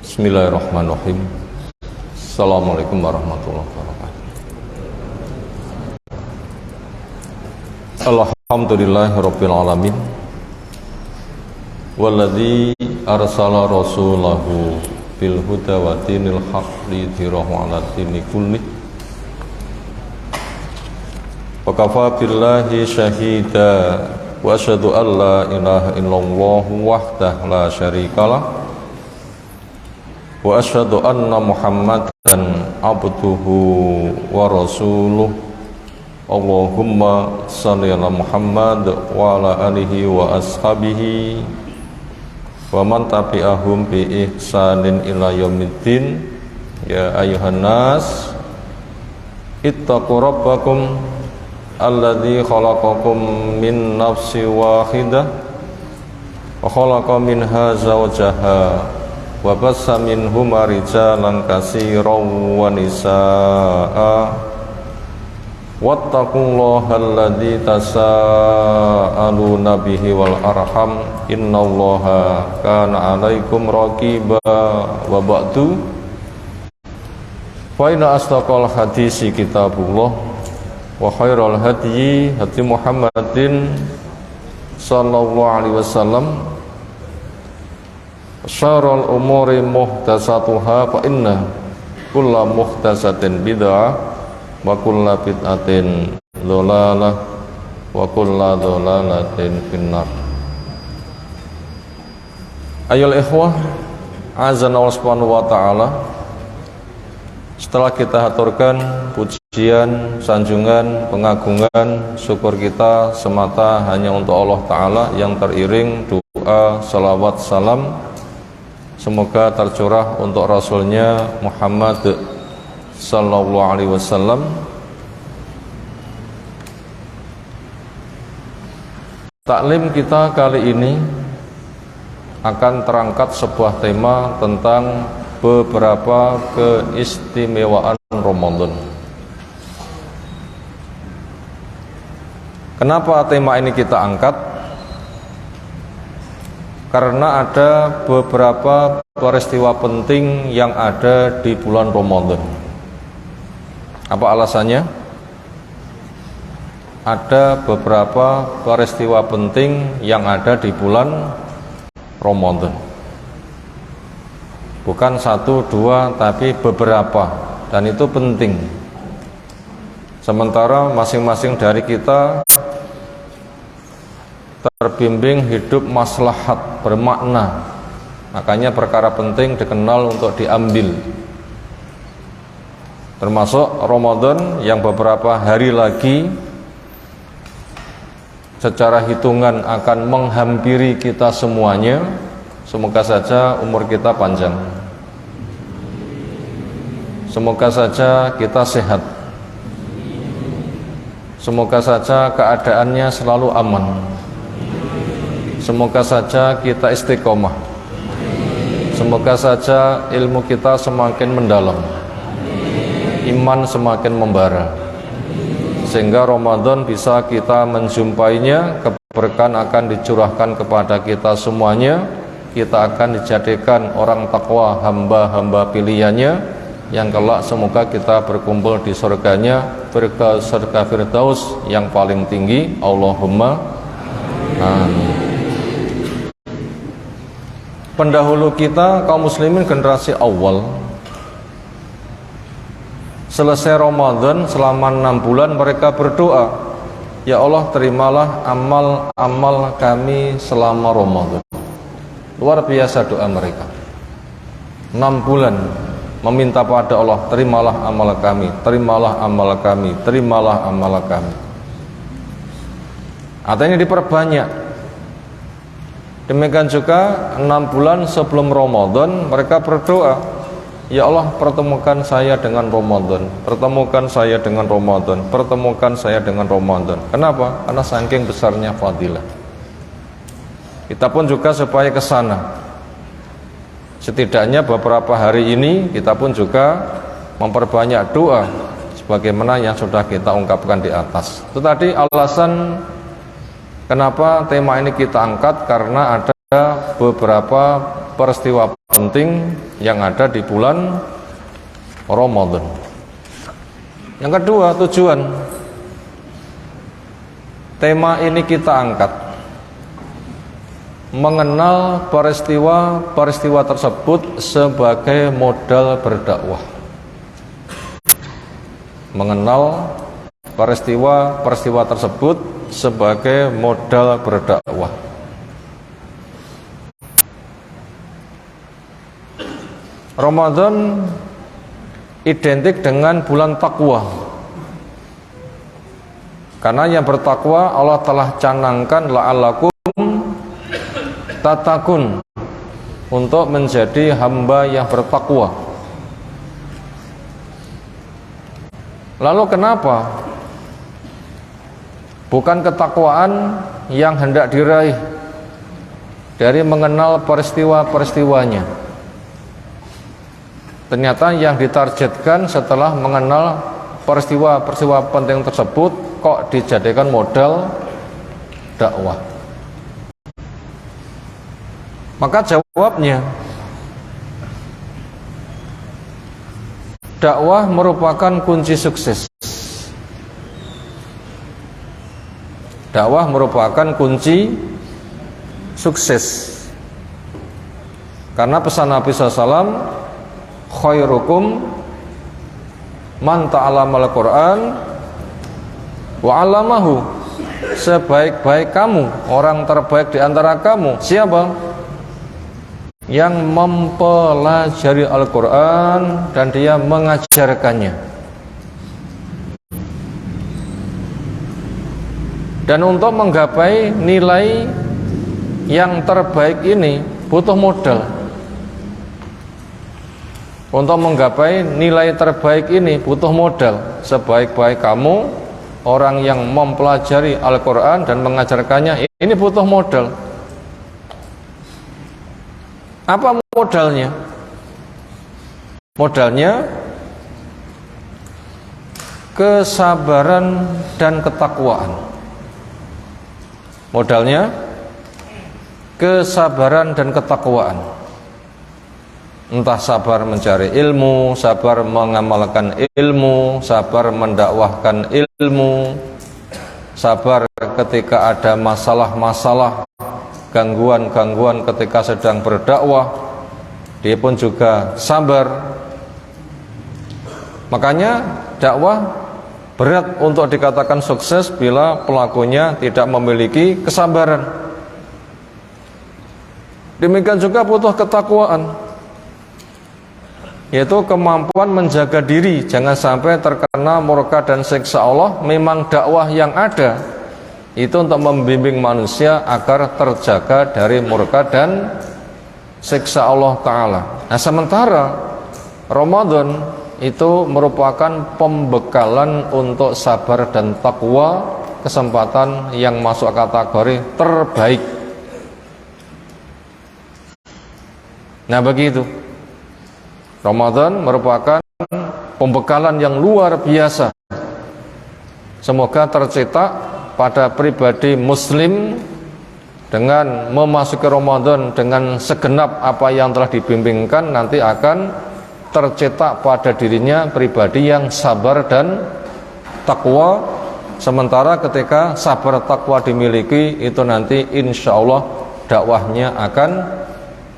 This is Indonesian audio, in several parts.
Bismillahirrahmanirrahim. Assalamualaikum warahmatullahi wabarakatuh. Alhamdulillahirabbil alamin. Walladzi arsala rasulahu bil huda wa dinil haqq liyudhhirahu 'ala dini kullih. Wa kafa billahi syahida wa asyhadu an la ilaha illallah wahdahu la syarikalah. Wa asyhadu anna Muhammadan abduhu wa rasuluh. Allahumma shalli ala Muhammad wa ala alihi wa ashabihi wa man tabi'ahum bi ihsanin ila yaumiddin. Ya ayyuhan nas ittaqu rabbakum alladzi khalaqakum min nafsin wahidah wa khalaqa minha zawjaha wa bassa minhuma rijalan katsiran wa nisaa'a wattaqullaha alladzi tasaaluna bihi wal arham innallaha kana 'alaikum raqiba. Wa ba'du, fa inna asdaqal hadisi kitabullah wa khairal hadyi hadyi Muhammadin sallallahu alaihi wasallam. Syarrul umuri muhdatsatuha fa inna kulla muhdatsatin bid'ah wa kulla bid'atin dhalalah wa kulla dhalalatin finnar. Ayyuhal ikhwah, azza wa subhanahu wa ta'ala, setelah kita haturkan pujian, sanjungan, pengagungan, syukur kita semata hanya untuk Allah Ta'ala yang teriring doa, salawat, salam semoga tercurah untuk Rasulnya Muhammad sallallahu alaihi wasallam. Taklim kita kali ini akan terangkat sebuah tema tentang beberapa keistimewaan Ramadan. Kenapa tema ini kita angkat? Karena ada beberapa peristiwa penting yang ada di bulan Ramadan. Apa alasannya? Ada beberapa peristiwa penting yang ada di bulan Ramadan. Bukan satu, dua, tapi beberapa. Dan itu penting. Sementara masing-masing dari kita terbimbing hidup maslahat, bermakna. Makanya perkara penting dikenal untuk diambil. Termasuk Ramadan yang beberapa hari lagi secara hitungan akan menghampiri kita semuanya. Semoga saja umur kita panjang. Semoga saja kita sehat. Semoga saja keadaannya selalu aman. Semoga saja kita istiqomah. Semoga saja ilmu kita semakin mendalam, iman semakin membara, sehingga Ramadan bisa kita menjumpainya, keberkahan akan dicurahkan kepada kita semuanya. Kita akan dijadikan orang takwa, hamba-hamba pilihannya, yang kelak semoga kita berkumpul di surganya, surga Firdaus yang paling tinggi. Allahumma amin. Pendahulu kita, kaum muslimin generasi awal, selesai Ramadan selama 6 bulan mereka berdoa, ya Allah terimalah amal-amal kami selama Ramadan. Luar biasa doa mereka. 6 bulan meminta pada Allah, terimalah amal kami, terimalah amal kami, terimalah amal kami. Artinya diperbanyak. Demikian juga 6 bulan sebelum Ramadan mereka berdoa, ya Allah pertemukan saya dengan Ramadan, pertemukan saya dengan Ramadan, pertemukan saya dengan Ramadan. Kenapa? Karena saking besarnya fadilah. Kita pun juga supaya ke sana. Setidaknya beberapa hari ini kita pun juga memperbanyak doa sebagaimana yang sudah kita ungkapkan di atas. Itu tadi alasan kenapa tema ini kita angkat, karena ada beberapa peristiwa penting yang ada di bulan Ramadan. Yang kedua, tujuan tema ini kita angkat mengenal peristiwa-peristiwa tersebut sebagai modal berdakwah. Mengenal peristiwa-peristiwa tersebut sebagai modal berdakwah. Ramadan identik dengan bulan takwa. Karena yang bertakwa Allah telah canangkan la'allakum tatakun, untuk menjadi hamba yang bertakwa. Lalu kenapa bukan ketakwaan yang hendak diraih dari mengenal peristiwa-peristiwanya? Ternyata yang ditargetkan setelah mengenal peristiwa-peristiwa penting tersebut kok dijadikan modal dakwah. Maka jawabnya, dakwah merupakan kunci sukses. Dakwah merupakan kunci sukses. Karena pesan Nabi SAW, khairukum man ta'allamal Qur'an wa 'allamahu. Sebaik-baik kamu, orang terbaik di antara kamu, siapa? Yang mempelajari Al-Quran dan dia mengajarkannya. Dan untuk menggapai nilai yang terbaik ini butuh modal. Untuk menggapai nilai terbaik ini butuh modal. Sebaik-baik kamu, orang yang mempelajari Al-Quran dan mengajarkannya, ini butuh modal. Apa modalnya? Modalnya kesabaran dan ketakwaan. Modalnya kesabaran dan ketakwaan. Entah sabar mencari ilmu, sabar mengamalkan ilmu, sabar mendakwahkan ilmu, sabar ketika ada masalah-masalah, gangguan-gangguan ketika sedang berdakwah, dia pun juga sabar. Makanya dakwah berat untuk dikatakan sukses bila pelakunya tidak memiliki kesabaran. Demikian juga butuh ketakwaan, yaitu kemampuan menjaga diri jangan sampai terkena murka dan siksa Allah. Memang dakwah yang ada itu untuk membimbing manusia agar terjaga dari murka dan siksa Allah Ta'ala. Nah, sementara Ramadan itu merupakan pembekalan untuk sabar dan takwa, kesempatan yang masuk kategori terbaik. Nah, begitu. Ramadan merupakan pembekalan yang luar biasa. Semoga tercetak pada pribadi muslim dengan memasuki Ramadan dengan segenap apa yang telah dibimbingkan, nanti akan tercetak pada dirinya pribadi yang sabar dan takwa. Sementara ketika sabar takwa dimiliki, itu nanti insya Allah dakwahnya akan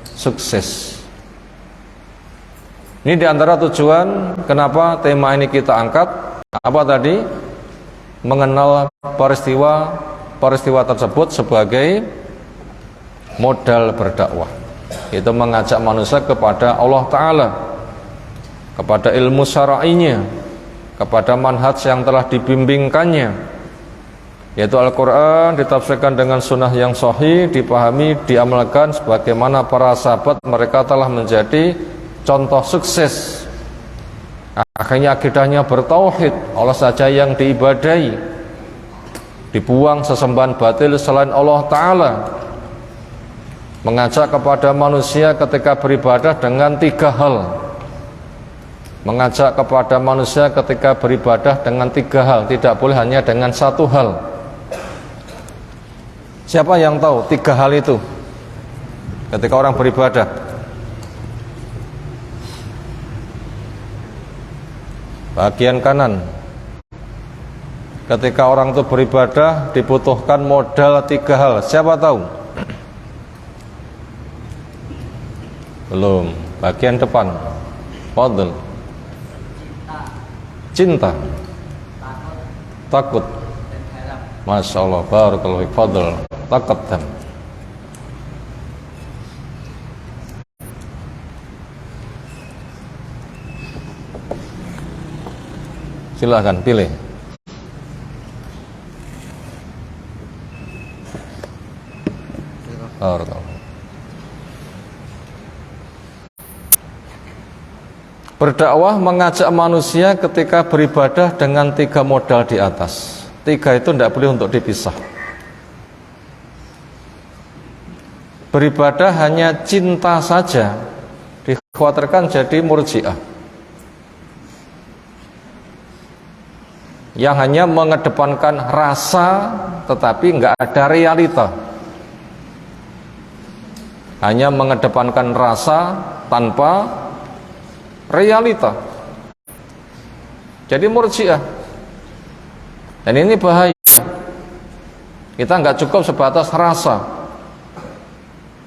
sukses. Ini diantara tujuan kenapa tema ini kita angkat. Apa tadi? Mengenal peristiwa tersebut sebagai modal berdakwah. Itu mengajak manusia kepada Allah Ta'ala, kepada ilmu syar'inya, kepada manhaj yang telah dibimbingkannya, yaitu Al-Quran ditafsirkan dengan sunnah yang sahih, dipahami, diamalkan sebagaimana para sahabat mereka telah menjadi contoh sukses. Akhirnya akidahnya bertauhid, Allah saja yang diibadahi, dibuang sesembahan batil selain Allah Ta'ala. Mengajak kepada manusia ketika beribadah dengan 3 hal. Mengajak kepada manusia ketika beribadah dengan 3 hal, tidak boleh hanya dengan 1 hal. Siapa yang tahu 3 hal itu ketika orang beribadah? bagian kanan. Ketika orang itu beribadah dibutuhkan modal 3 hal. Siapa tahu? Belum. Bagian depan. Fadl. Cinta. Takut. Masya Allah. Barakallahu fiik. Fadl. Taqaddam. Silahkan pilih. Berdakwah mengajak manusia ketika beribadah dengan 3 modal di atas. 3 itu tidak boleh untuk dipisah. Beribadah hanya cinta saja dikhawatirkan jadi murji'ah, yang hanya mengedepankan rasa tetapi nggak ada realita, hanya mengedepankan rasa tanpa realita, jadi murji'ah. Dan ini bahaya. Kita nggak cukup sebatas rasa,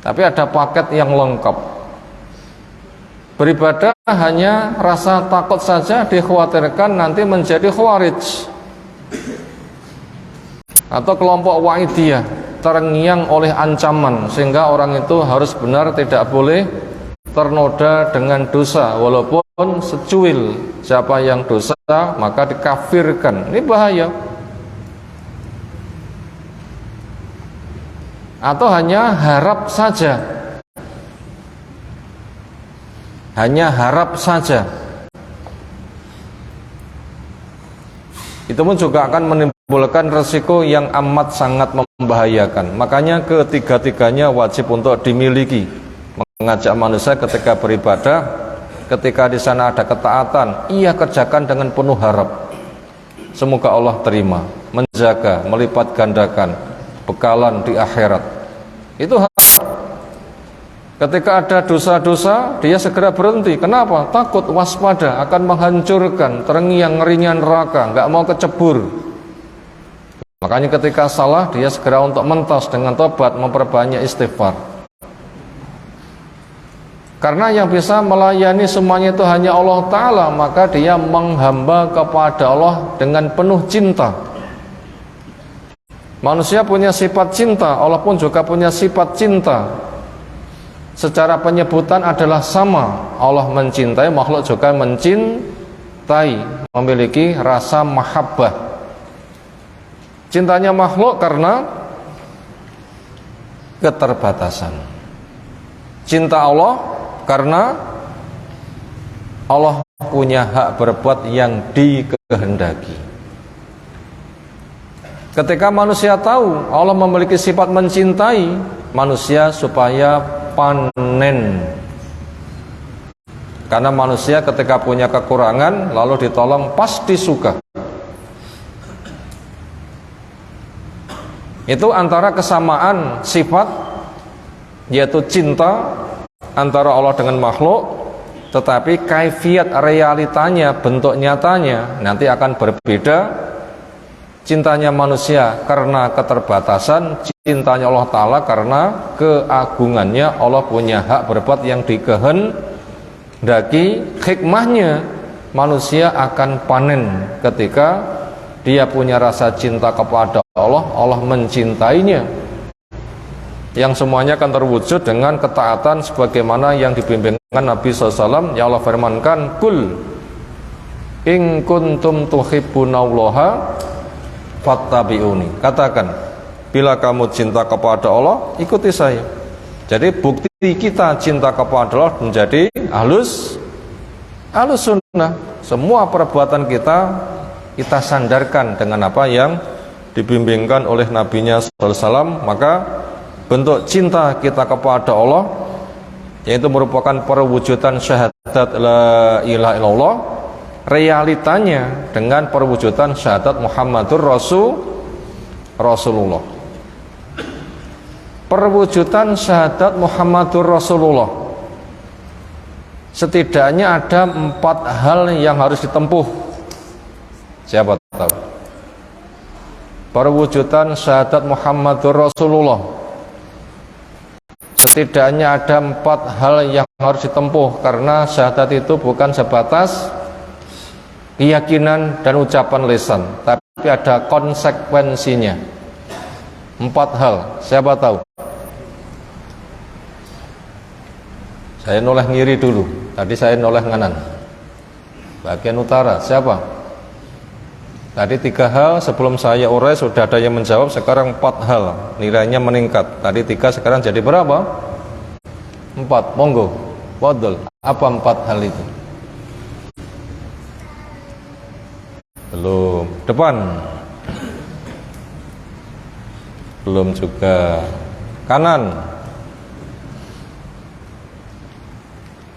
tapi ada paket yang lengkap. Beribadah hanya rasa takut saja dikhawatirkan nanti menjadi khawarij atau kelompok wa'idiyah, terngiang oleh ancaman, sehingga orang itu harus benar tidak boleh ternoda dengan dosa walaupun secuil. Siapa yang dosa maka dikafirkan. Ini bahaya. Atau hanya harap saja, hanya harap saja, itu pun juga akan menimbulkan resiko yang amat sangat membahayakan. Makanya ketiga-tiganya wajib untuk dimiliki. Mengajak manusia ketika beribadah, ketika di sana ada ketaatan, ia kerjakan dengan penuh harap. Semoga Allah terima, menjaga, melipat gandakan bekalan di akhirat. Itu harap. Ketika ada dosa-dosa, dia segera berhenti. Kenapa? Takut, waspada, akan menghancurkan, terngiang-ngerinya neraka, nggak mau kecebur. Makanya ketika salah, dia segera untuk mentas dengan tobat, memperbanyak istighfar. Karena yang bisa melayani semuanya itu hanya Allah Ta'ala, maka dia menghamba kepada Allah dengan penuh cinta. Manusia punya sifat cinta, Allah pun juga punya sifat cinta. Secara penyebutan adalah sama. Allah mencintai, makhluk juga mencintai, memiliki rasa mahabbah. Cintanya makhluk karena keterbatasan. Cinta Allah karena Allah punya hak berbuat yang dikehendaki. Ketika manusia tahu Allah memiliki sifat mencintai manusia supaya panen. Karena manusia ketika punya kekurangan lalu ditolong pasti suka. Itu antara kesamaan sifat, yaitu cinta antara Allah dengan makhluk, tetapi kaifiat realitanya, bentuk nyatanya nanti akan berbeda. Cintanya manusia karena keterbatasan, cintanya Allah Ta'ala karena keagungannya. Allah punya hak berbuat yang dikehendaki. Hikmahnya manusia akan panen ketika dia punya rasa cinta kepada Allah, Allah mencintainya, yang semuanya akan terwujud dengan ketaatan sebagaimana yang dibimbingkan Nabi SAW. Ya Allah firmankan, kul in kuntum tuhibbunallaha fattabi'uni. Katakan, bila kamu cinta kepada Allah, ikuti saya. Jadi bukti kita cinta kepada Allah menjadi ahlus sunnah. Semua perbuatan kita sandarkan dengan apa yang dibimbingkan oleh Nabi-Nya SAW. Maka bentuk cinta kita kepada Allah, yaitu merupakan perwujudan syahadat la ilaha illallah, realitanya dengan perwujudan syahadat Muhammadur Rasulullah. Perwujudan syahadat Muhammadur Rasulullah, setidaknya ada 4 hal yang harus ditempuh Siapa tahu? Perwujudan syahadat Muhammadur Rasulullah. Setidaknya ada 4 hal yang harus ditempuh, karena syahadat itu bukan sebatas keyakinan dan ucapan lisan, tapi ada konsekuensinya. 4 hal. Siapa tahu? Saya noleh ngiri dulu. Tadi saya noleh nganan. Bagian utara. Siapa? Tadi 3 hal, sebelum saya urai sudah ada yang menjawab. Sekarang 4 hal, nilainya meningkat. Tadi 3, sekarang jadi berapa? 4. Monggo, fadhol. Apa 4 hal itu? Belum. Depan. Belum juga. Kanan.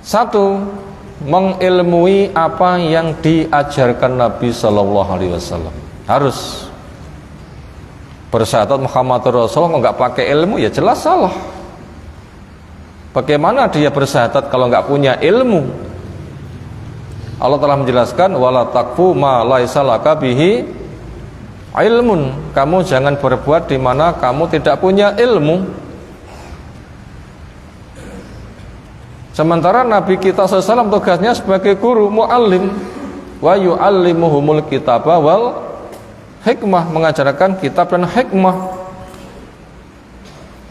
1. Mengilmui apa yang diajarkan Nabi Sallallahu Alaihi Wasallam. Harus. Bersyahadat Muhammadur Rasulullah kok nggak pakai ilmu, ya jelas salah. Bagaimana dia bersyahadat kalau nggak punya ilmu? Allah telah menjelaskan, wala taqfu ma laisa laka bihi ilmun. Kamu jangan berbuat di mana kamu tidak punya ilmu. Sementara Nabi kita SAW tugasnya sebagai guru, mu'allim, wa yu'allimuhumul kitaba wal hikmah, mengajarkan kitab dan hikmah.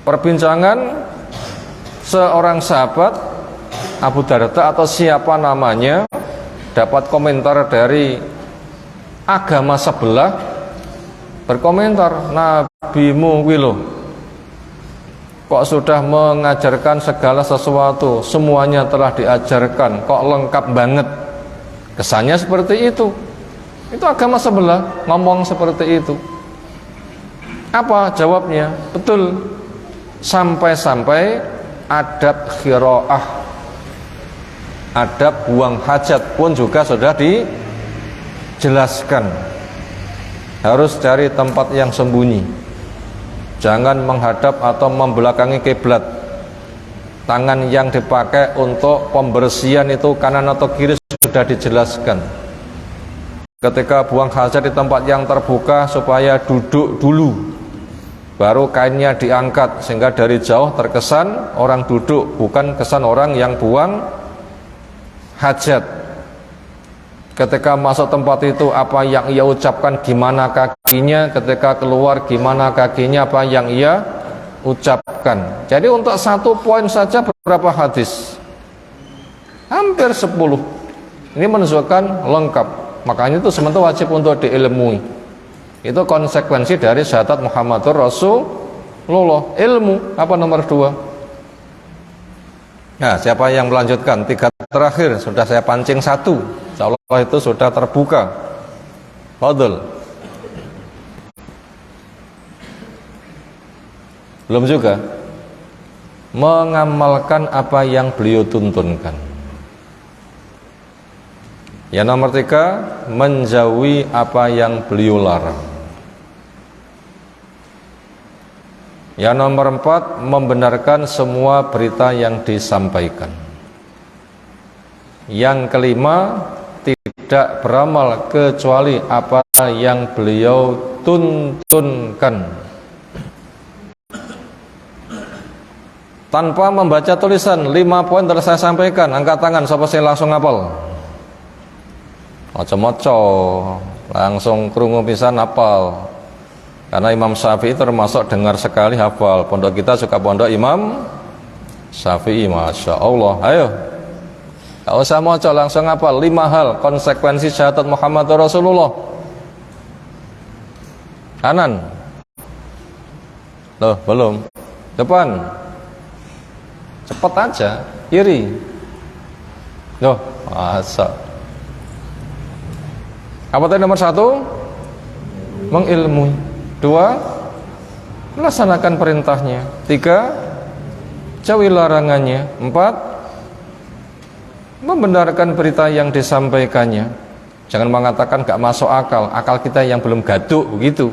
Perbincangan seorang sahabat Abu Darda atau siapa namanya dapat komentar dari agama sebelah, berkomentar, nabimu wilu kok sudah mengajarkan segala sesuatu, semuanya telah diajarkan, kok lengkap banget. Kesannya seperti itu. Itu agama sebelah ngomong seperti itu. Apa jawabnya? Betul. Sampai-sampai adab khiraah, adab buang hajat pun juga sudah dijelaskan. Harus cari tempat yang sembunyi. Jangan menghadap atau membelakangi kiblat. Tangan yang dipakai untuk pembersihan itu kanan atau kiri sudah dijelaskan. Ketika buang hajat di tempat yang terbuka, supaya duduk dulu, baru kainnya diangkat, sehingga dari jauh terkesan orang duduk, bukan kesan orang yang buang hajat. Ketika masuk tempat itu, apa yang ia ucapkan, gimana kakinya, ketika keluar gimana kakinya, apa yang ia ucapkan. Jadi untuk 1 poin saja berapa hadis? Hampir 10. Ini menunjukkan lengkap. Makanya itu sementara wajib untuk diilmui. Itu konsekuensi dari syahadat Muhammadur Rasulullah. Ilmu. Apa nomor 2? Nah, siapa yang melanjutkan? 3 terakhir sudah saya pancing 1. Insya Allah itu sudah terbuka. Fadhol. Belum juga. Mengamalkan apa yang beliau tuntunkan. Ya, nomor 3, menjauhi apa yang beliau larang. Ya, nomor 4, membenarkan semua berita yang disampaikan. Yang kelima, tidak beramal kecuali apa yang beliau tuntunkan. Tanpa membaca tulisan, 5 poin telah saya sampaikan. Angkat tangan, siapa sih langsung hafal? Moco-moco, langsung krungu pisan hafal. Karena Imam Syafi'i termasuk dengar sekali hafal. Pondok kita suka pondok Imam Syafi'i, Masya Allah. Ayo, gak usah moco, langsung hafal. 5 hal konsekuensi syahadat Muhammadur Rasulullah. Kanan. Loh, belum. Depan. Cepet aja. Kiri. Loh, masa. Apa tadi nomor 1? Mengilmui. 2, melaksanakan perintahnya. 3, jauhi larangannya. 4, membenarkan berita yang disampaikannya. Jangan mengatakan gak masuk akal. Akal kita yang belum gaduk begitu.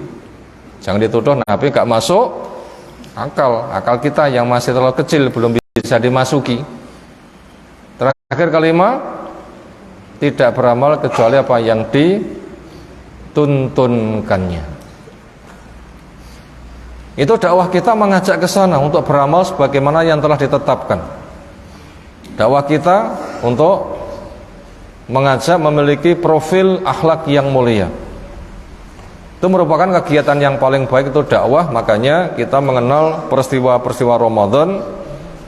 Jangan dituduh Nabi gak masuk akal. Akal kita yang masih terlalu kecil, belum bisa dimasuki. Terakhir, kelima, tidak beramal kecuali apa yang tuntunkannya. Itu dakwah kita mengajak ke sana untuk beramal sebagaimana yang telah ditetapkan. Dakwah kita untuk mengajak memiliki profil akhlak yang mulia. Itu merupakan kegiatan yang paling baik, itu dakwah. Makanya kita mengenal peristiwa-peristiwa Ramadan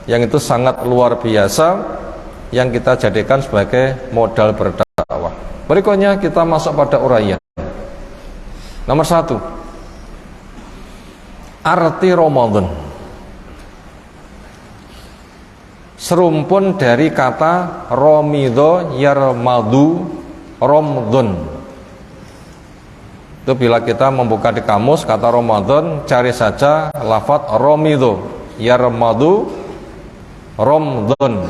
yang itu sangat luar biasa, yang kita jadikan sebagai modal berdakwah. Berikutnya kita masuk pada uraian. Nomor 1, arti Ramadan. Serumpun dari kata Romidho Yarmadu Romdon. Itu bila kita membuka di kamus kata Ramadan, cari saja lafadz Romidho Yarmadu Romdon.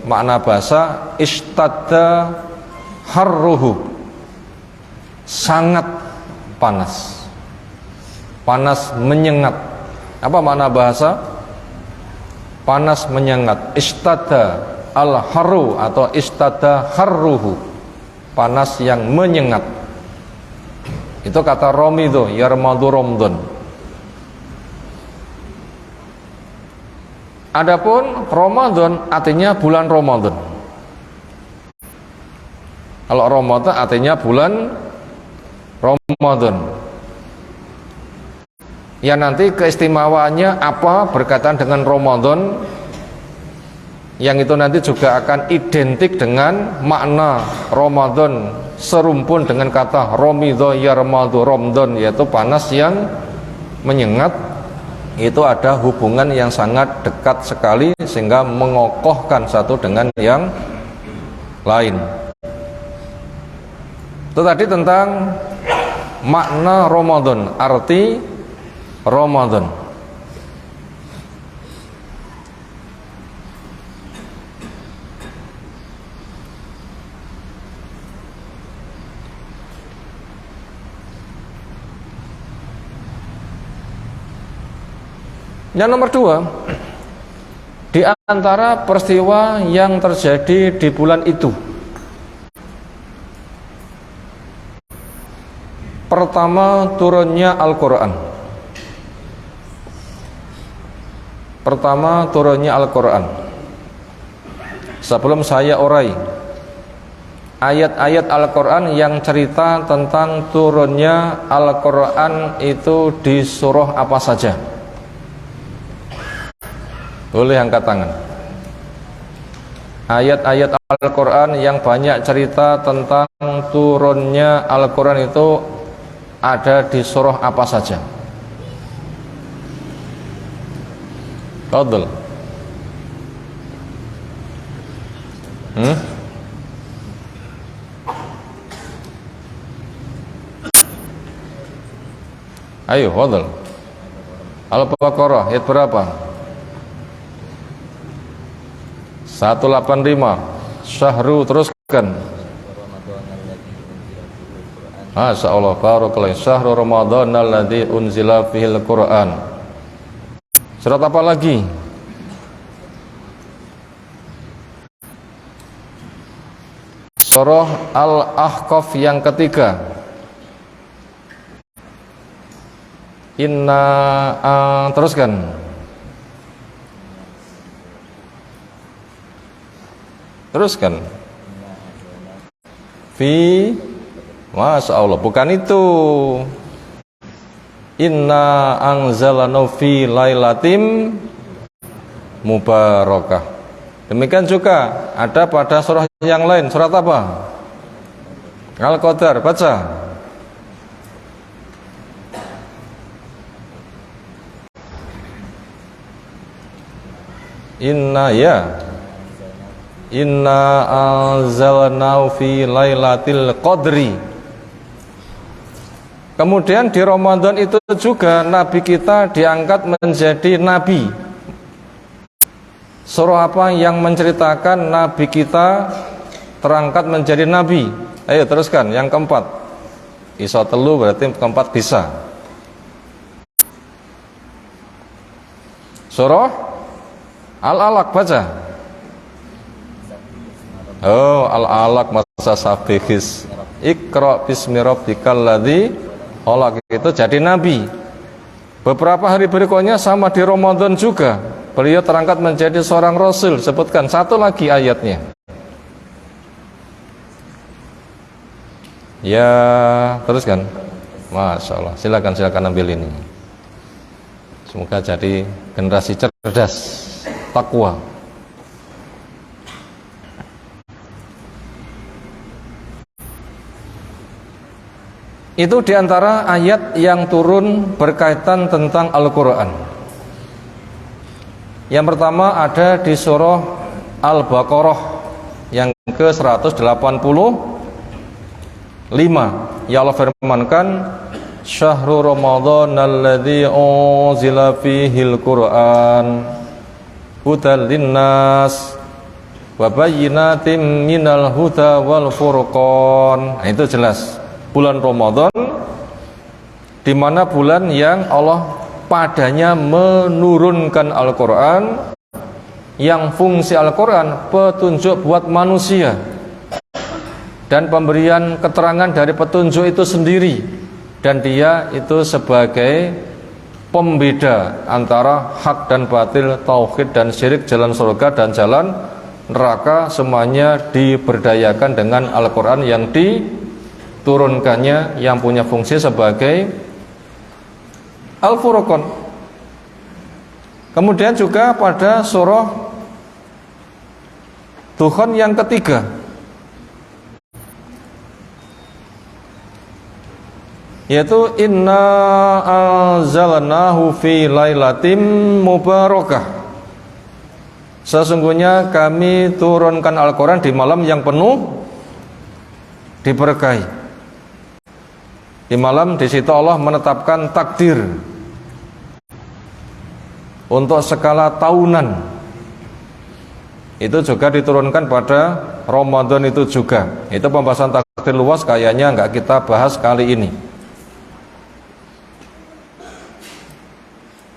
Makna bahasa ishtadda harruhu, sangat panas, panas menyengat. Apa makna bahasa? Panas menyengat. Istada al-harru atau istada harruhu, panas yang menyengat. Itu kata Romidho Yarmadu Romdon. Adapun Ramadan artinya bulan Ramadan. Kalau Ramadan artinya bulan Ramadan. Ya, nanti keistimewaannya apa berkaitan dengan Ramadan, yang itu nanti juga akan identik dengan makna Ramadan, serumpun dengan kata Romidho Yarmadu Romdon, yaitu panas yang menyengat. Itu ada hubungan yang sangat dekat sekali sehingga mengokohkan satu dengan yang lain. Itu tadi tentang makna Ramadan, arti Ramadan. Yang nomor 2, di antara peristiwa yang terjadi di bulan itu, pertama turunnya Al-Quran. Pertama turunnya Al-Quran. Sebelum saya urai ayat-ayat Al-Quran yang cerita tentang turunnya Al-Quran itu di surah apa saja, boleh angkat tangan. Ayat-ayat Al-Quran yang banyak cerita tentang turunnya Al-Quran itu ada di surah apa saja? Fadhil. Ayo, fadhil. Al-Baqarah ayat berapa? 185. Syahru, teruskan. Masya Allah, barakallahu. Syahru Ramadan alladzi unzila fihil Quran. Surat apa lagi? Surah Al-Ahqaf yang ketiga. Teruskan. Teruskan. Masya Allah, bukan itu. Inna anzalnahu fi lailatim mubarakah. Demikian juga ada pada surah yang lain. Surat apa? Al-Qadar, baca. Inna anzalnahu fi lailatul qadri. Kemudian di Ramadan itu juga Nabi kita diangkat menjadi Nabi. Surah apa yang menceritakan Nabi kita terangkat menjadi Nabi? Ayo teruskan, yang keempat. Iso telu berarti keempat bisa. Surah Al-Alaq, baca. Oh, Al-Alaq masa sabihis Iqra bismi rabbikal ladzi khalaq, itu jadi nabi. Beberapa hari berikutnya sama di Ramadan juga beliau terangkat menjadi seorang rasul. Sebutkan satu lagi ayatnya. Ya, teruskan. Masya Allah, silakan ambil ini. Semoga jadi generasi cerdas, takwa. Itu diantara ayat yang turun berkaitan tentang Al-Quran. Yang pertama ada di surah Al-Baqarah yang ke-185. Ya Allah firmankan, Syahrul Ramadan alladzi unzila fihil Qur'an hudal linnas wa bayyinatin minal huda wal furqan. Nah, itu jelas bulan Ramadan, di mana bulan yang Allah padanya menurunkan Al-Quran, yang fungsi Al-Quran petunjuk buat manusia dan pemberian keterangan dari petunjuk itu sendiri, dan dia itu sebagai pembeda antara hak dan batil, tauhid dan syirik, jalan surga dan jalan neraka. Semuanya diberdayakan dengan Al-Quran yang diturunkannya, yang punya fungsi sebagai Al-Furqan. Kemudian juga pada surah Dukhan yang ketiga, yaitu inna anzalnahu fi lailatin mubarakah. Sesungguhnya kami turunkan Al-Quran di malam yang penuh diberkahi. Di malam di situ Allah menetapkan takdir untuk skala tahunan. Itu juga diturunkan pada Ramadan itu juga. Itu pembahasan takdir luas, kayaknya nggak kita bahas kali ini.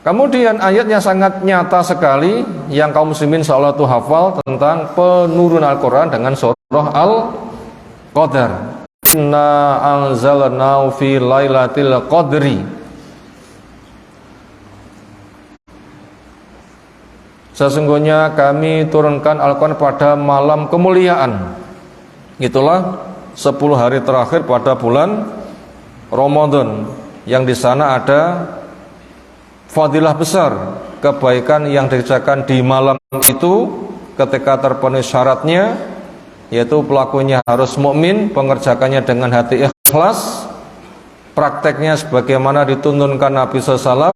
Kemudian ayatnya sangat nyata sekali yang kaum muslimin seolah itu hafal tentang penurunan Al-Quran dengan surah Al-Qadar. Inna anzalnahu fi lailatul qadri. Sesungguhnya kami turunkan Al-Quran pada malam kemuliaan. Itulah 10 hari terakhir pada bulan Ramadan, yang di sana ada fadilah besar, kebaikan yang dikerjakan di malam itu ketika terpenuhi syaratnya, yaitu pelakunya harus mukmin, pengerjakannya dengan hati ikhlas, prakteknya sebagaimana dituntunkan Nabi SAW,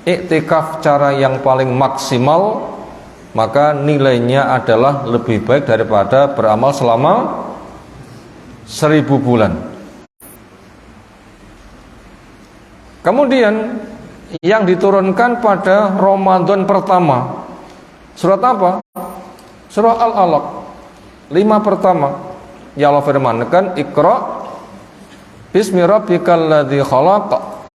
iktikaf cara yang paling maksimal, maka nilainya adalah lebih baik daripada beramal selama 1000 bulan. Kemudian yang diturunkan pada Ramadan pertama, surat apa? Surah Al-Alaq 5 pertama. Ya Allah firmankan, Iqra bismi rabbikal ladzi khalaq,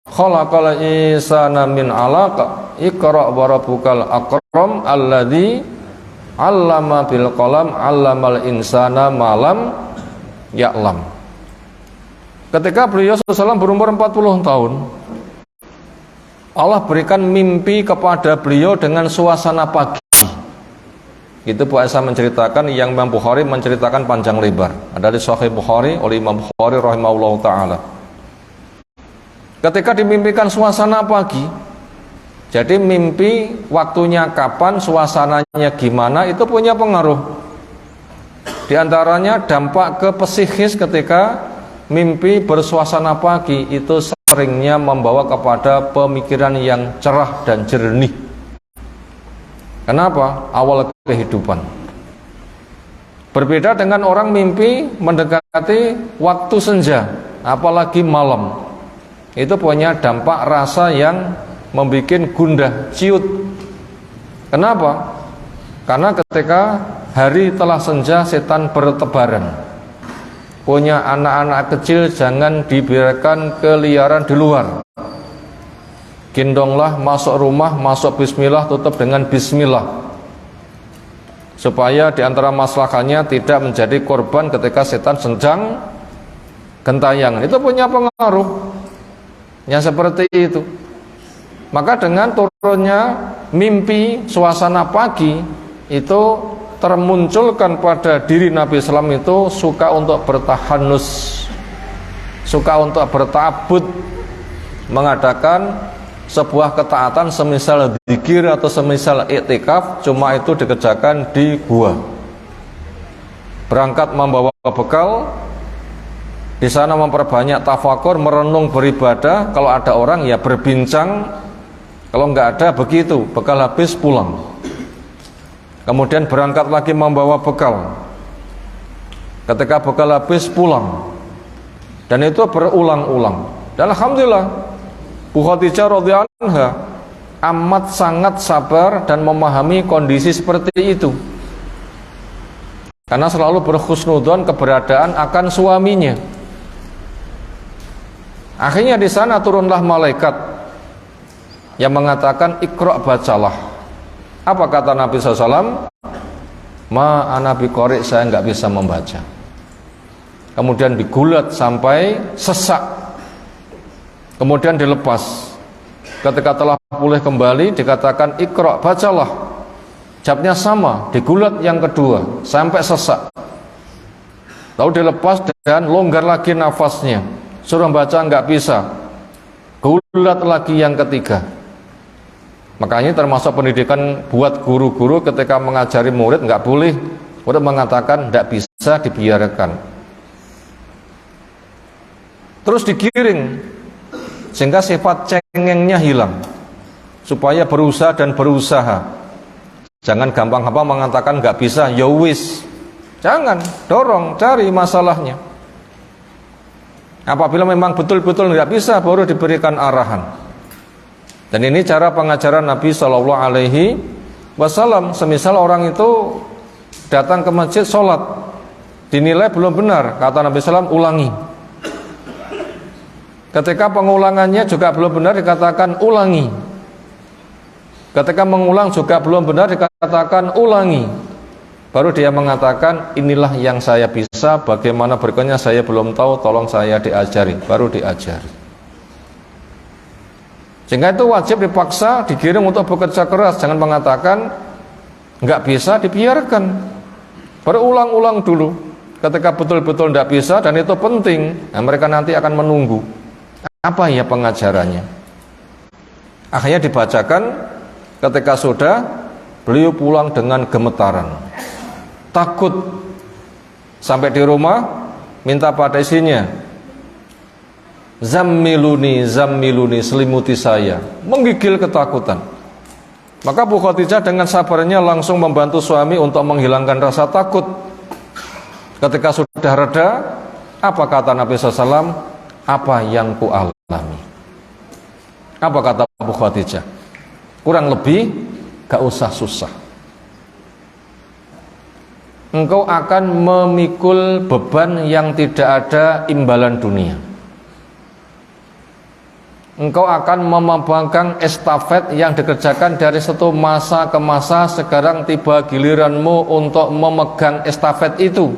khalaqal insana min 'alaq, Iqra wa rabbukal akram alladzi 'allama bil qalam 'allamal insana ma lam ya'lam. Ketika beliau SAW berumur 40 tahun, Allah berikan mimpi kepada beliau dengan suasana pagi. Itu Bu Aisyah menceritakan, yang Imam Bukhari menceritakan panjang lebar. Ada di Sahih Bukhari oleh Imam Bukhari rahimahullah ta'ala. Ketika dimimpikan suasana pagi, jadi mimpi waktunya kapan, suasananya gimana, itu punya pengaruh. Di antaranya dampak ke psikis ketika mimpi bersuasana pagi itu seringnya membawa kepada pemikiran yang cerah dan jernih. Kenapa? Awal kehidupan. Berbeda dengan orang mimpi mendekati waktu senja, apalagi malam. Itu punya dampak rasa yang membuat gundah, ciut. Kenapa? Karena ketika hari telah senja, setan bertebaran. Punya anak-anak kecil jangan dibiarkan keliaran di luar. Gendonglah masuk rumah, masuk bismillah, tutup dengan bismillah, supaya diantara masalahnya tidak menjadi korban ketika setan sedang gentayangan. Itu punya pengaruh yang seperti itu. Maka dengan turunnya mimpi suasana pagi itu termunculkan pada diri Nabi SAW itu suka untuk bertahanus, suka untuk berta'abbud, mengadakan sebuah ketaatan semisal zikir atau semisal iktikaf, cuma itu dikerjakan di gua. Berangkat membawa bekal, di sana memperbanyak tafakur, merenung, beribadah. Kalau ada orang ya berbincang, kalau nggak ada begitu, bekal habis pulang. Kemudian berangkat lagi membawa bekal. Ketika bekal habis pulang. Dan itu berulang-ulang. Dan alhamdulillah Bu Khadijah radhiyallahu anha amat sangat sabar dan memahami kondisi seperti itu. Karena selalu berhusnudzon keberadaan akan suaminya. Akhirnya di sana turunlah malaikat yang mengatakan Iqra, bacalah. Apa kata Nabi SAW? Ma ana biqari, saya nggak bisa membaca. Kemudian digulat sampai sesak. Kemudian dilepas. Ketika telah pulih kembali dikatakan Iqra, bacalah. Jawabnya sama, digulat yang kedua sampai sesak. Lalu dilepas dan longgar lagi nafasnya. Suruh baca nggak bisa. Gulat lagi yang ketiga. Makanya termasuk pendidikan buat guru-guru ketika mengajari murid nggak boleh murid mengatakan nggak bisa dibiarkan. Terus digiring sehingga sifat cengengnya hilang, supaya berusaha dan berusaha. Jangan gampang-gampang mengatakan nggak bisa, ya wis. Jangan, dorong, cari masalahnya. Apabila memang betul-betul nggak bisa, baru diberikan arahan. Dan ini cara pengajaran Nabi Shallallahu Alaihi Wasallam. Semisal orang itu datang ke masjid sholat, dinilai belum benar, kata Nabi SAW, ulangi. Ketika pengulangannya juga belum benar, dikatakan ulangi. Ketika mengulang juga belum benar, dikatakan ulangi. Baru dia mengatakan inilah yang saya bisa, bagaimana berikutnya saya belum tahu, tolong saya diajari. Baru diajari. Sehingga itu wajib dipaksa, digiring untuk bekerja keras. Jangan mengatakan nggak bisa, dibiarkan. Berulang-ulang dulu. Ketika betul-betul nggak bisa dan itu penting, nah mereka nanti akan menunggu. Apa ya pengajarannya? Akhirnya dibacakan. Ketika sudah, beliau pulang dengan gemetaran, takut. Sampai di rumah minta pada istrinya, zammiluni, zammiluni, selimuti saya. Menggigil ketakutan. Maka Bu Khadijah dengan sabarnya langsung membantu suami untuk menghilangkan rasa takut. Ketika sudah reda, apa kata Nabi SAW? Apa yang ku alami? Apa kata Bu Khadijah? Kurang lebih gak usah susah. Engkau akan memikul beban yang tidak ada imbalan dunia. Engkau akan memegang estafet yang dikerjakan dari satu masa ke masa. Sekarang tiba giliranmu untuk memegang estafet itu.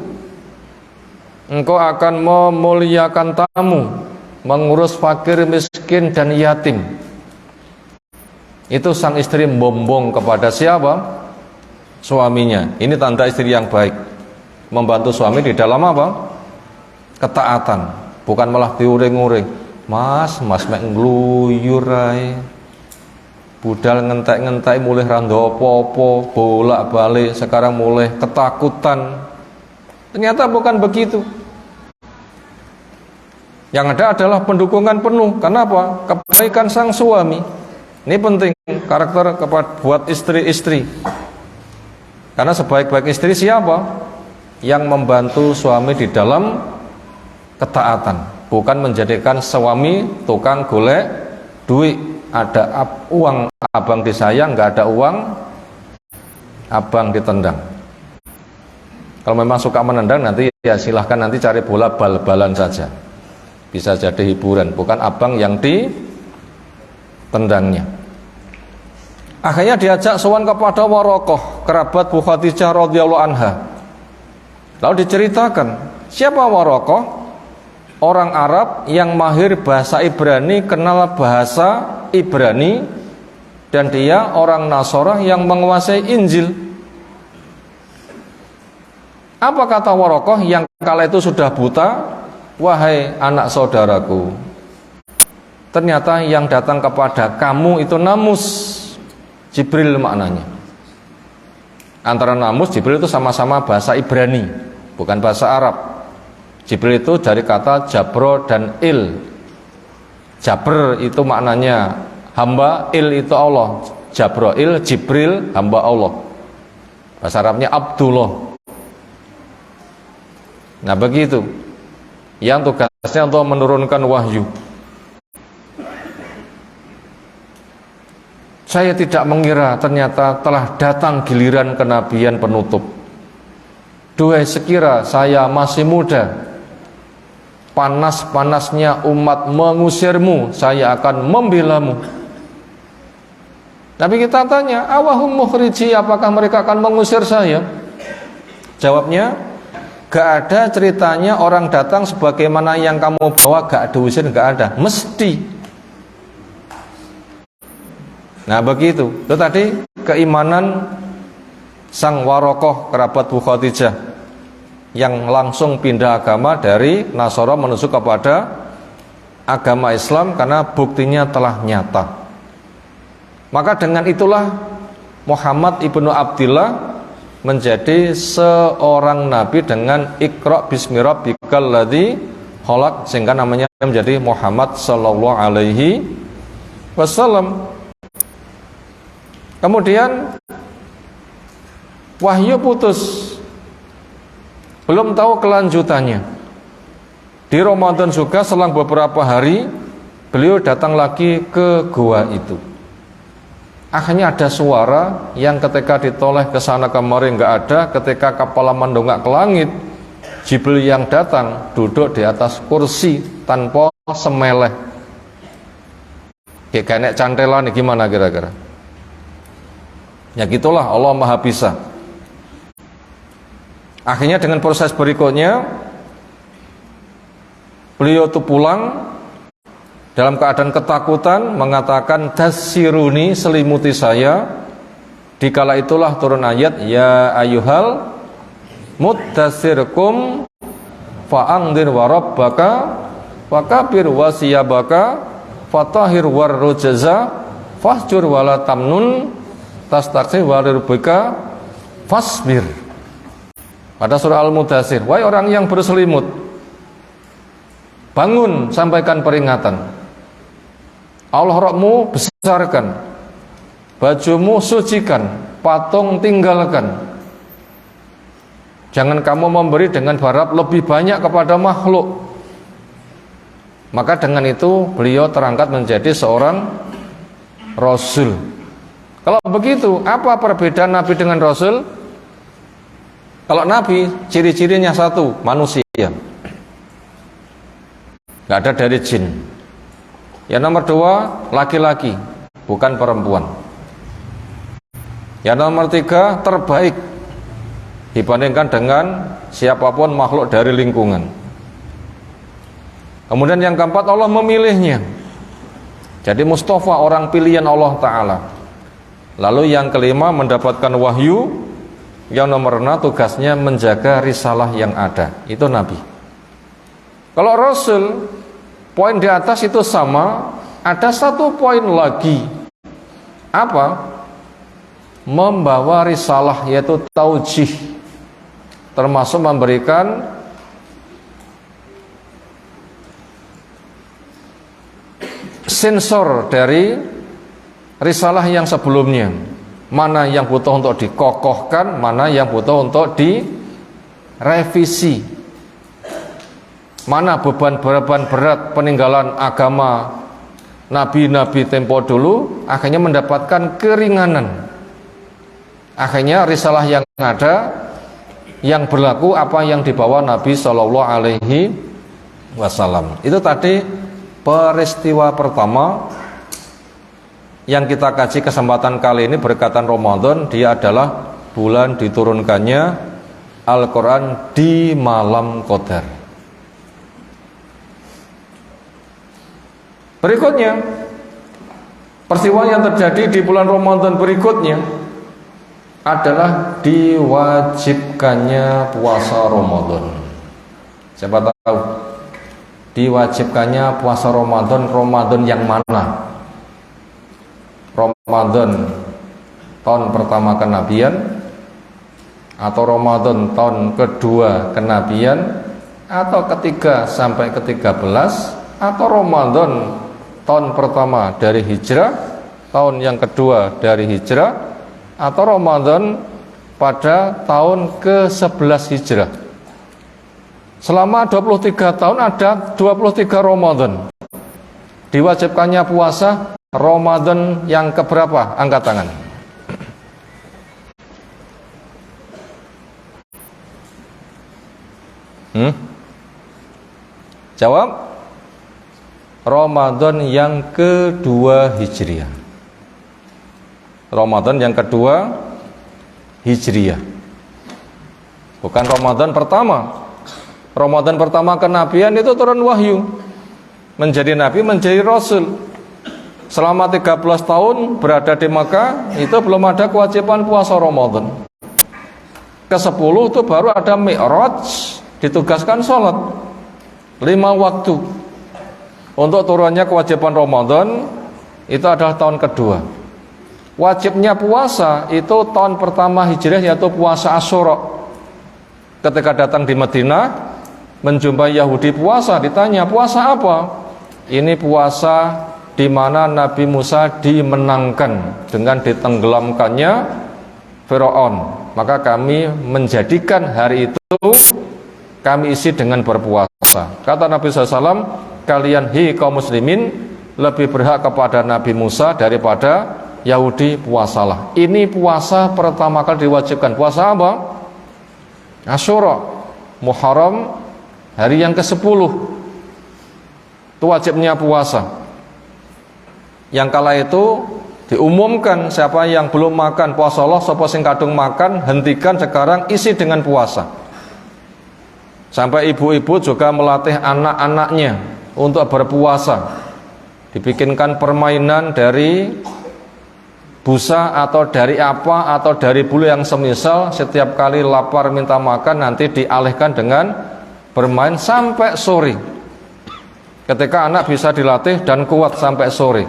Engkau akan memuliakan tamu, mengurus fakir, miskin, dan yatim. Itu sang istri membombong kepada siapa? Suaminya. Ini tanda istri yang baik. Membantu suami di dalam apa? Ketaatan. Bukan malah diuring-uring. Mas mek ngluyur ae. Budal ngentek-ngentek mulih ra ndopo-opo, bolak-balik, sekarang mulai ketakutan. Ternyata bukan begitu. Yang ada adalah pendukungan penuh. Kenapa? Kebaikan sang suami. Ini penting karakter buat istri-istri. Karena sebaik-baik istri siapa? Yang membantu suami di dalam ketaatan. Bukan menjadikan suami tukang golek duit. Ada uang abang disayang, nggak ada uang abang ditendang. Kalau memang suka menendang nanti ya silahkan nanti cari bola bal-balan saja. Bisa jadi hiburan, bukan abang yang ditendangnya. Akhirnya diajak sowan kepada Waraqah, kerabat Bu Khadijah radhiyallahu anha. Lalu diceritakan, siapa Waraqah? orang Arab yang mahir bahasa Ibrani kenal bahasa Ibrani, dan dia orang Nasara yang menguasai Injil. Apa kata Warokoh yang kala itu sudah buta? Wahai anak saudaraku, ternyata yang datang kepada kamu itu namus, Jibril maknanya. Antara namus, Jibril itu sama-sama bahasa Ibrani, bukan bahasa Arab. Jibril itu dari kata jabro dan il. Jabr itu maknanya hamba, il itu Allah. Jabroil, Jibril, hamba Allah. Bahasa Arabnya Abdullah. Nah begitu, yang tugasnya untuk menurunkan wahyu. Saya tidak mengira ternyata telah datang giliran kenabian penutup. Duhai sekira saya masih muda, panas-panasnya umat mengusirmu, saya akan membelamu. Tapi kita tanya, awahum mukhriji, apakah mereka akan mengusir saya? Jawabnya, gak ada ceritanya orang datang sebagaimana yang kamu bawa, gak diusir, gak ada, mesti. Nah begitu, itu tadi keimanan sang Warokoh kerabat Bu Khadijah yang langsung pindah agama dari Nasara menuju kepada agama Islam karena buktinya telah nyata. Maka dengan itulah Muhammad ibnu Abdillah menjadi seorang nabi dengan Iqra bismi rabbikal ladzi khalaq, sehingga namanya menjadi Muhammad sallallahu alaihi wasallam. Kemudian wahyu putus, belum tahu kelanjutannya. Di Ramadan juga selang beberapa hari beliau datang lagi ke gua itu. Akhirnya ada suara yang ketika ditoleh ke sana kemari nggak ada. Ketika kepala mendongak ke langit, Jibril yang datang duduk di atas kursi tanpa semeleh. Kayak cantelan nih, gimana kira-kira? Ya gitulah, Allah Maha Bisa. Akhirnya dengan proses berikutnya beliau itu pulang dalam keadaan ketakutan, mengatakan dasiruni, selimuti saya. Dikala itulah turun ayat, ya ayyuhal muddasirkum fa'angdir warabbaka fakabir wasiyabaka fatahir warrujaza fahjur wala tamnun tastaksir walirbika fasbir. Pada surah Al-Mudathir, wahai orang yang berselimut, bangun, sampaikan peringatan. Auratmu besarkan, bajumu sucikan, patung tinggalkan. Jangan kamu memberi dengan berharap lebih banyak kepada makhluk. Maka dengan itu beliau terangkat menjadi seorang Rasul. Kalau begitu, apa perbedaan Nabi dengan Rasul? Kalau Nabi, ciri-cirinya satu, manusia, gak ada dari jin. Yang nomor dua, laki-laki, bukan perempuan. Yang nomor tiga, terbaik dibandingkan dengan siapapun makhluk dari lingkungan. Kemudian yang keempat, Allah memilihnya. Jadi Mustafa, orang pilihan Allah Ta'ala. Lalu yang kelima, mendapatkan wahyu. Yang nomor enam, tugasnya menjaga risalah yang ada. Itu Nabi. Kalau Rasul, poin di atas itu sama, ada satu poin lagi. Apa? Membawa risalah, yaitu taujih, termasuk memberikan sensor dari risalah yang sebelumnya. Mana yang butuh untuk dikokohkan, mana yang butuh untuk direvisi. Mana beban-beban berat peninggalan agama nabi-nabi tempo dulu, akhirnya mendapatkan keringanan. Akhirnya risalah yang ada, yang berlaku apa yang dibawa Nabi Shallallahu Alaihi Wasallam. Itu tadi peristiwa pertama yang kita kaji kesempatan kali ini berkaitan Ramadan. Dia adalah bulan diturunkannya Al-Quran di malam Qadar. Berikutnya, peristiwa yang terjadi di bulan Ramadan berikutnya adalah diwajibkannya puasa Ramadan. Siapa tahu diwajibkannya puasa Ramadan, Ramadan yang mana? Ramadan tahun pertama kenabian, atau Ramadan tahun kedua kenabian, atau ketiga sampai ke-13, atau Ramadan tahun pertama dari hijrah, tahun yang kedua dari hijrah, atau Ramadan pada tahun ke-11 hijrah. Selama 23 tahun ada 23 Ramadan. Diwajibkannya puasa Ramadan yang keberapa? Angkat tangan. Jawab. Ramadan yang kedua Hijriah. Ramadan yang kedua Hijriah. Bukan Ramadan pertama. Ramadan pertama kenabian itu turun wahyu. Menjadi nabi, menjadi rasul. Selama 13 tahun berada di Makkah, itu belum ada kewajiban puasa Ramadan. Ke-10 itu baru ada Mi'raj, ditugaskan sholat 5 waktu. Untuk turunnya kewajiban Ramadan itu adalah tahun kedua. Wajibnya puasa itu tahun pertama hijrah, yaitu puasa Asyura. Ketika datang di Madinah menjumpai Yahudi puasa, ditanya puasa apa? Ini puasa di mana Nabi Musa dimenangkan dengan ditenggelamkannya Firaun. Maka kami menjadikan hari itu kami isi dengan berpuasa. Kata Nabi SAW, kalian kaum muslimin lebih berhak kepada Nabi Musa daripada Yahudi, puasalah. Ini puasa pertama kali diwajibkan. Puasa apa? Asyura, Muharram, hari yang ke-10. Itu wajibnya puasa. Yang kala itu diumumkan, siapa yang belum makan puasa Allah, sapa sing kadung makan, hentikan sekarang, isi dengan puasa. Sampai ibu-ibu juga melatih anak-anaknya untuk berpuasa. Dibikinkan permainan dari busa atau dari apa atau dari bulu yang semisal. Setiap kali lapar minta makan nanti dialihkan dengan bermain sampai sore. Ketika anak bisa dilatih dan kuat sampai sore.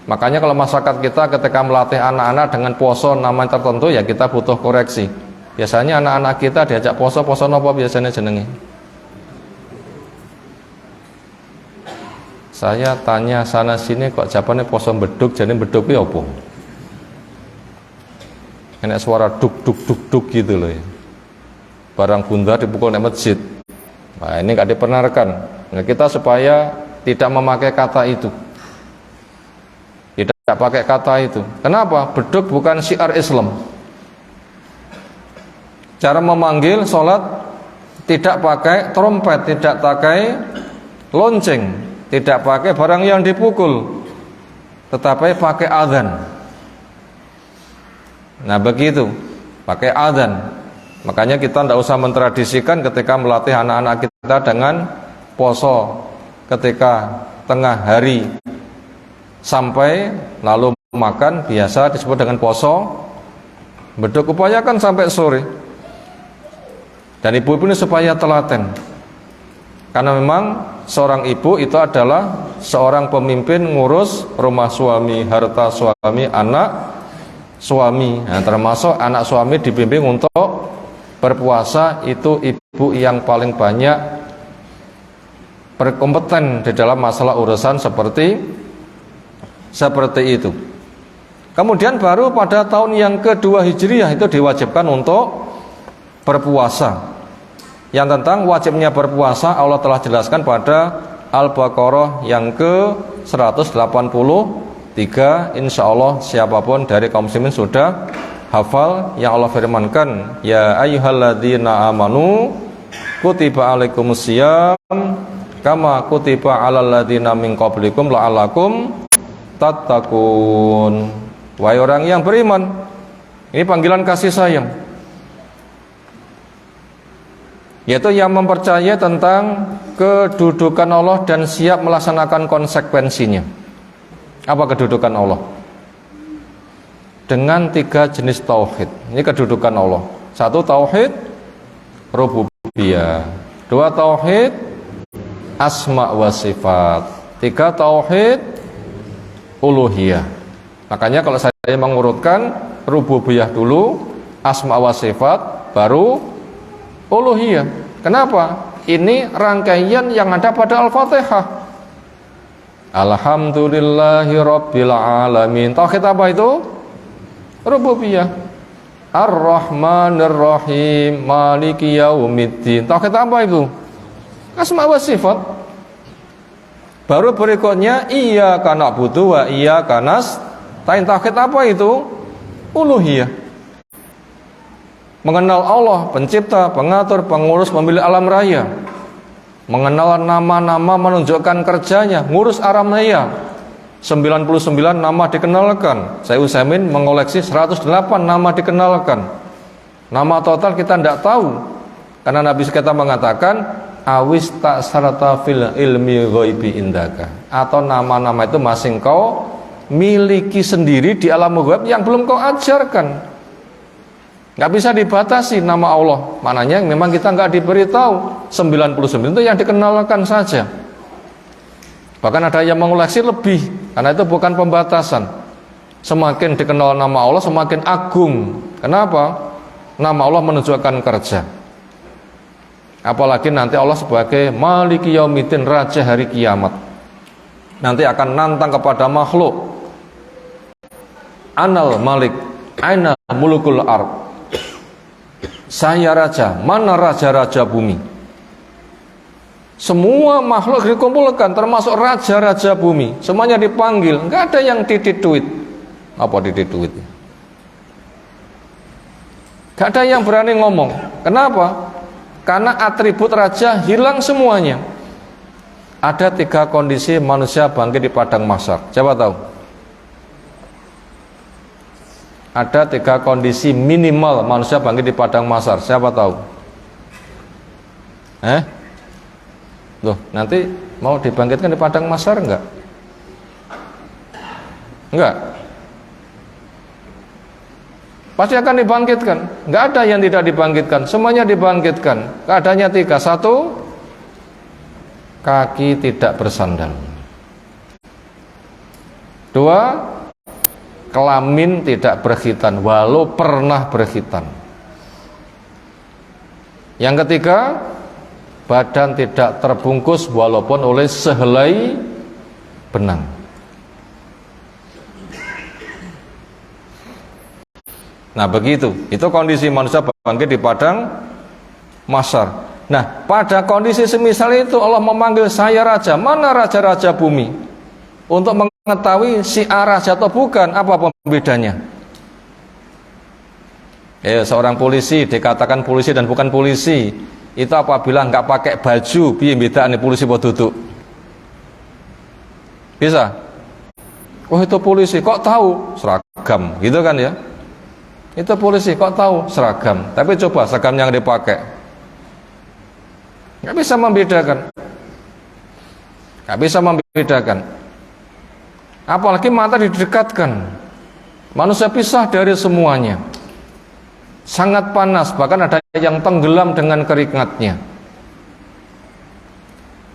Makanya kalau masyarakat kita ketika melatih anak-anak dengan poso namanya tertentu, ya kita butuh koreksi. Biasanya anak-anak kita diajak poso apa biasanya jenenge? Saya tanya sana sini kok jawabannya poso beduk, jadi beduk itu apa? Enak suara duk duk duk duk gitu loh ya. Barang bundar dipukul di masjid. Nah ini gak dibenarkan. Nah, kita supaya tidak memakai kata itu. Tidak pakai kata itu. Kenapa? Beduk bukan syiar Islam. Cara memanggil sholat tidak pakai trompet, tidak pakai lonceng, tidak pakai barang yang dipukul, tetapi pakai adzan. Nah begitu, pakai adzan. Makanya kita tidak usah mentradisikan ketika melatih anak-anak kita dengan poso ketika tengah hari sampai lalu makan, biasa disebut dengan poso. Beduk upayakan sampai sore. Dan ibu-ibu ini supaya telaten. Karena memang seorang ibu itu adalah seorang pemimpin ngurus rumah suami, harta suami, anak suami. Nah, termasuk anak suami dibimbing untuk berpuasa. Itu ibu yang paling banyak berkompeten di dalam masalah urusan seperti itu. Kemudian baru pada tahun yang kedua Hijriah itu diwajibkan untuk berpuasa. Yang tentang wajibnya berpuasa Allah telah jelaskan pada Al-Baqarah yang ke-183. Insyaallah siapapun dari kaum muslimin sudah hafal yang Allah firmankan, ya ayyuhalladzina amanu kutiba alaikumusiyam kama kutiba alal ladzina min qablikum la'allakum tattaqun. Wahai orang yang beriman, ini panggilan kasih sayang. yaitu yang mempercayai tentang kedudukan Allah dan siap melaksanakan konsekuensinya. Apa kedudukan Allah? Dengan 3 jenis tauhid. Ini kedudukan Allah. 1 tauhid rububiyah, 2 tauhid asma wa sifat, 3 tauhid uluhiyah. Makanya kalau saya mengurutkan rububiyah dulu, asma wa sifat, baru uluhiyah. Kenapa? Ini rangkaian yang ada pada Al-Fatihah. Alhamdulillahi rabbil alamin. Tauhid apa itu? Rububiyah. Ar-Rahmanir Rahim, Maliki Yaumiddin. Tauhid apa itu? Asma wa sifat. Baru berikutnya iyyaka na'budu wa iyyaka nasta'in. Tauhid apa itu? Uluhiyah. Mengenal Allah, pencipta, pengatur, pengurus, pemilik alam raya. Mengenal nama-nama menunjukkan kerjanya, ngurus alam raya. 99 nama dikenalkan. Saya Utsaimin mengoleksi 108 nama dikenalkan. Nama total kita tidak tahu. Karena Nabi kita mengatakan awis tak sarata fil ilmi ghaibi indaka. Atau nama-nama itu masih kau miliki sendiri di alam ghaib yang belum kau ajarkan. Nggak bisa dibatasi nama Allah. Maknanya memang kita nggak diberitahu. 99 itu yang dikenalkan saja. Bahkan ada yang mengoleksi lebih, karena itu bukan pembatasan. Semakin dikenal nama Allah, semakin agung. Kenapa? Nama Allah menunjukkan kerja. Apalagi nanti Allah sebagai Maliki Yaumiddin, Raja hari kiamat. Nanti akan nantang kepada makhluk. Anal Malik, aina mulukul ard. Saya raja, mana raja-raja bumi? Semua makhluk dikumpulkan, termasuk raja-raja bumi, semuanya dipanggil. Enggak ada yang ditituit. Apa ditituit? Enggak ada yang berani ngomong. Kenapa? Karena atribut raja hilang semuanya. Ada 3 kondisi manusia bangkit di padang mahsyar. Siapa tahu? Ada 3 kondisi minimal manusia bangkit di padang mahsyar. Siapa tahu? Loh, nanti mau dibangkitkan di padang mahsyar enggak? Enggak. Pasti akan dibangkitkan. Enggak ada yang tidak dibangkitkan. Semuanya dibangkitkan. Keadaannya 3. 1, kaki tidak bersandal. 2, kelamin tidak berkhitan walau pernah berkhitan. Yang ketiga, badan tidak terbungkus walaupun oleh sehelai benang. Nah begitu, itu kondisi manusia bangkit di padang mahsyar. Nah pada kondisi semisal itu Allah memanggil saya raja. Mana raja-raja bumi? Untuk mengetahui si A raja atau bukan, apa pembedanya? Seorang polisi dikatakan polisi dan bukan polisi. Itu apabila nggak pakai baju, piye bedane polisi apa duduk? Bisa? Oh itu polisi, kok tahu? Seragam, gitu kan ya? Itu polisi, kok tahu? Seragam. Tapi coba seragam yang dipakai, nggak bisa membedakan. Nggak bisa membedakan. Apalagi mata didekatkan. Manusia pisah dari semuanya. Sangat panas, bahkan ada yang tenggelam dengan keringatnya.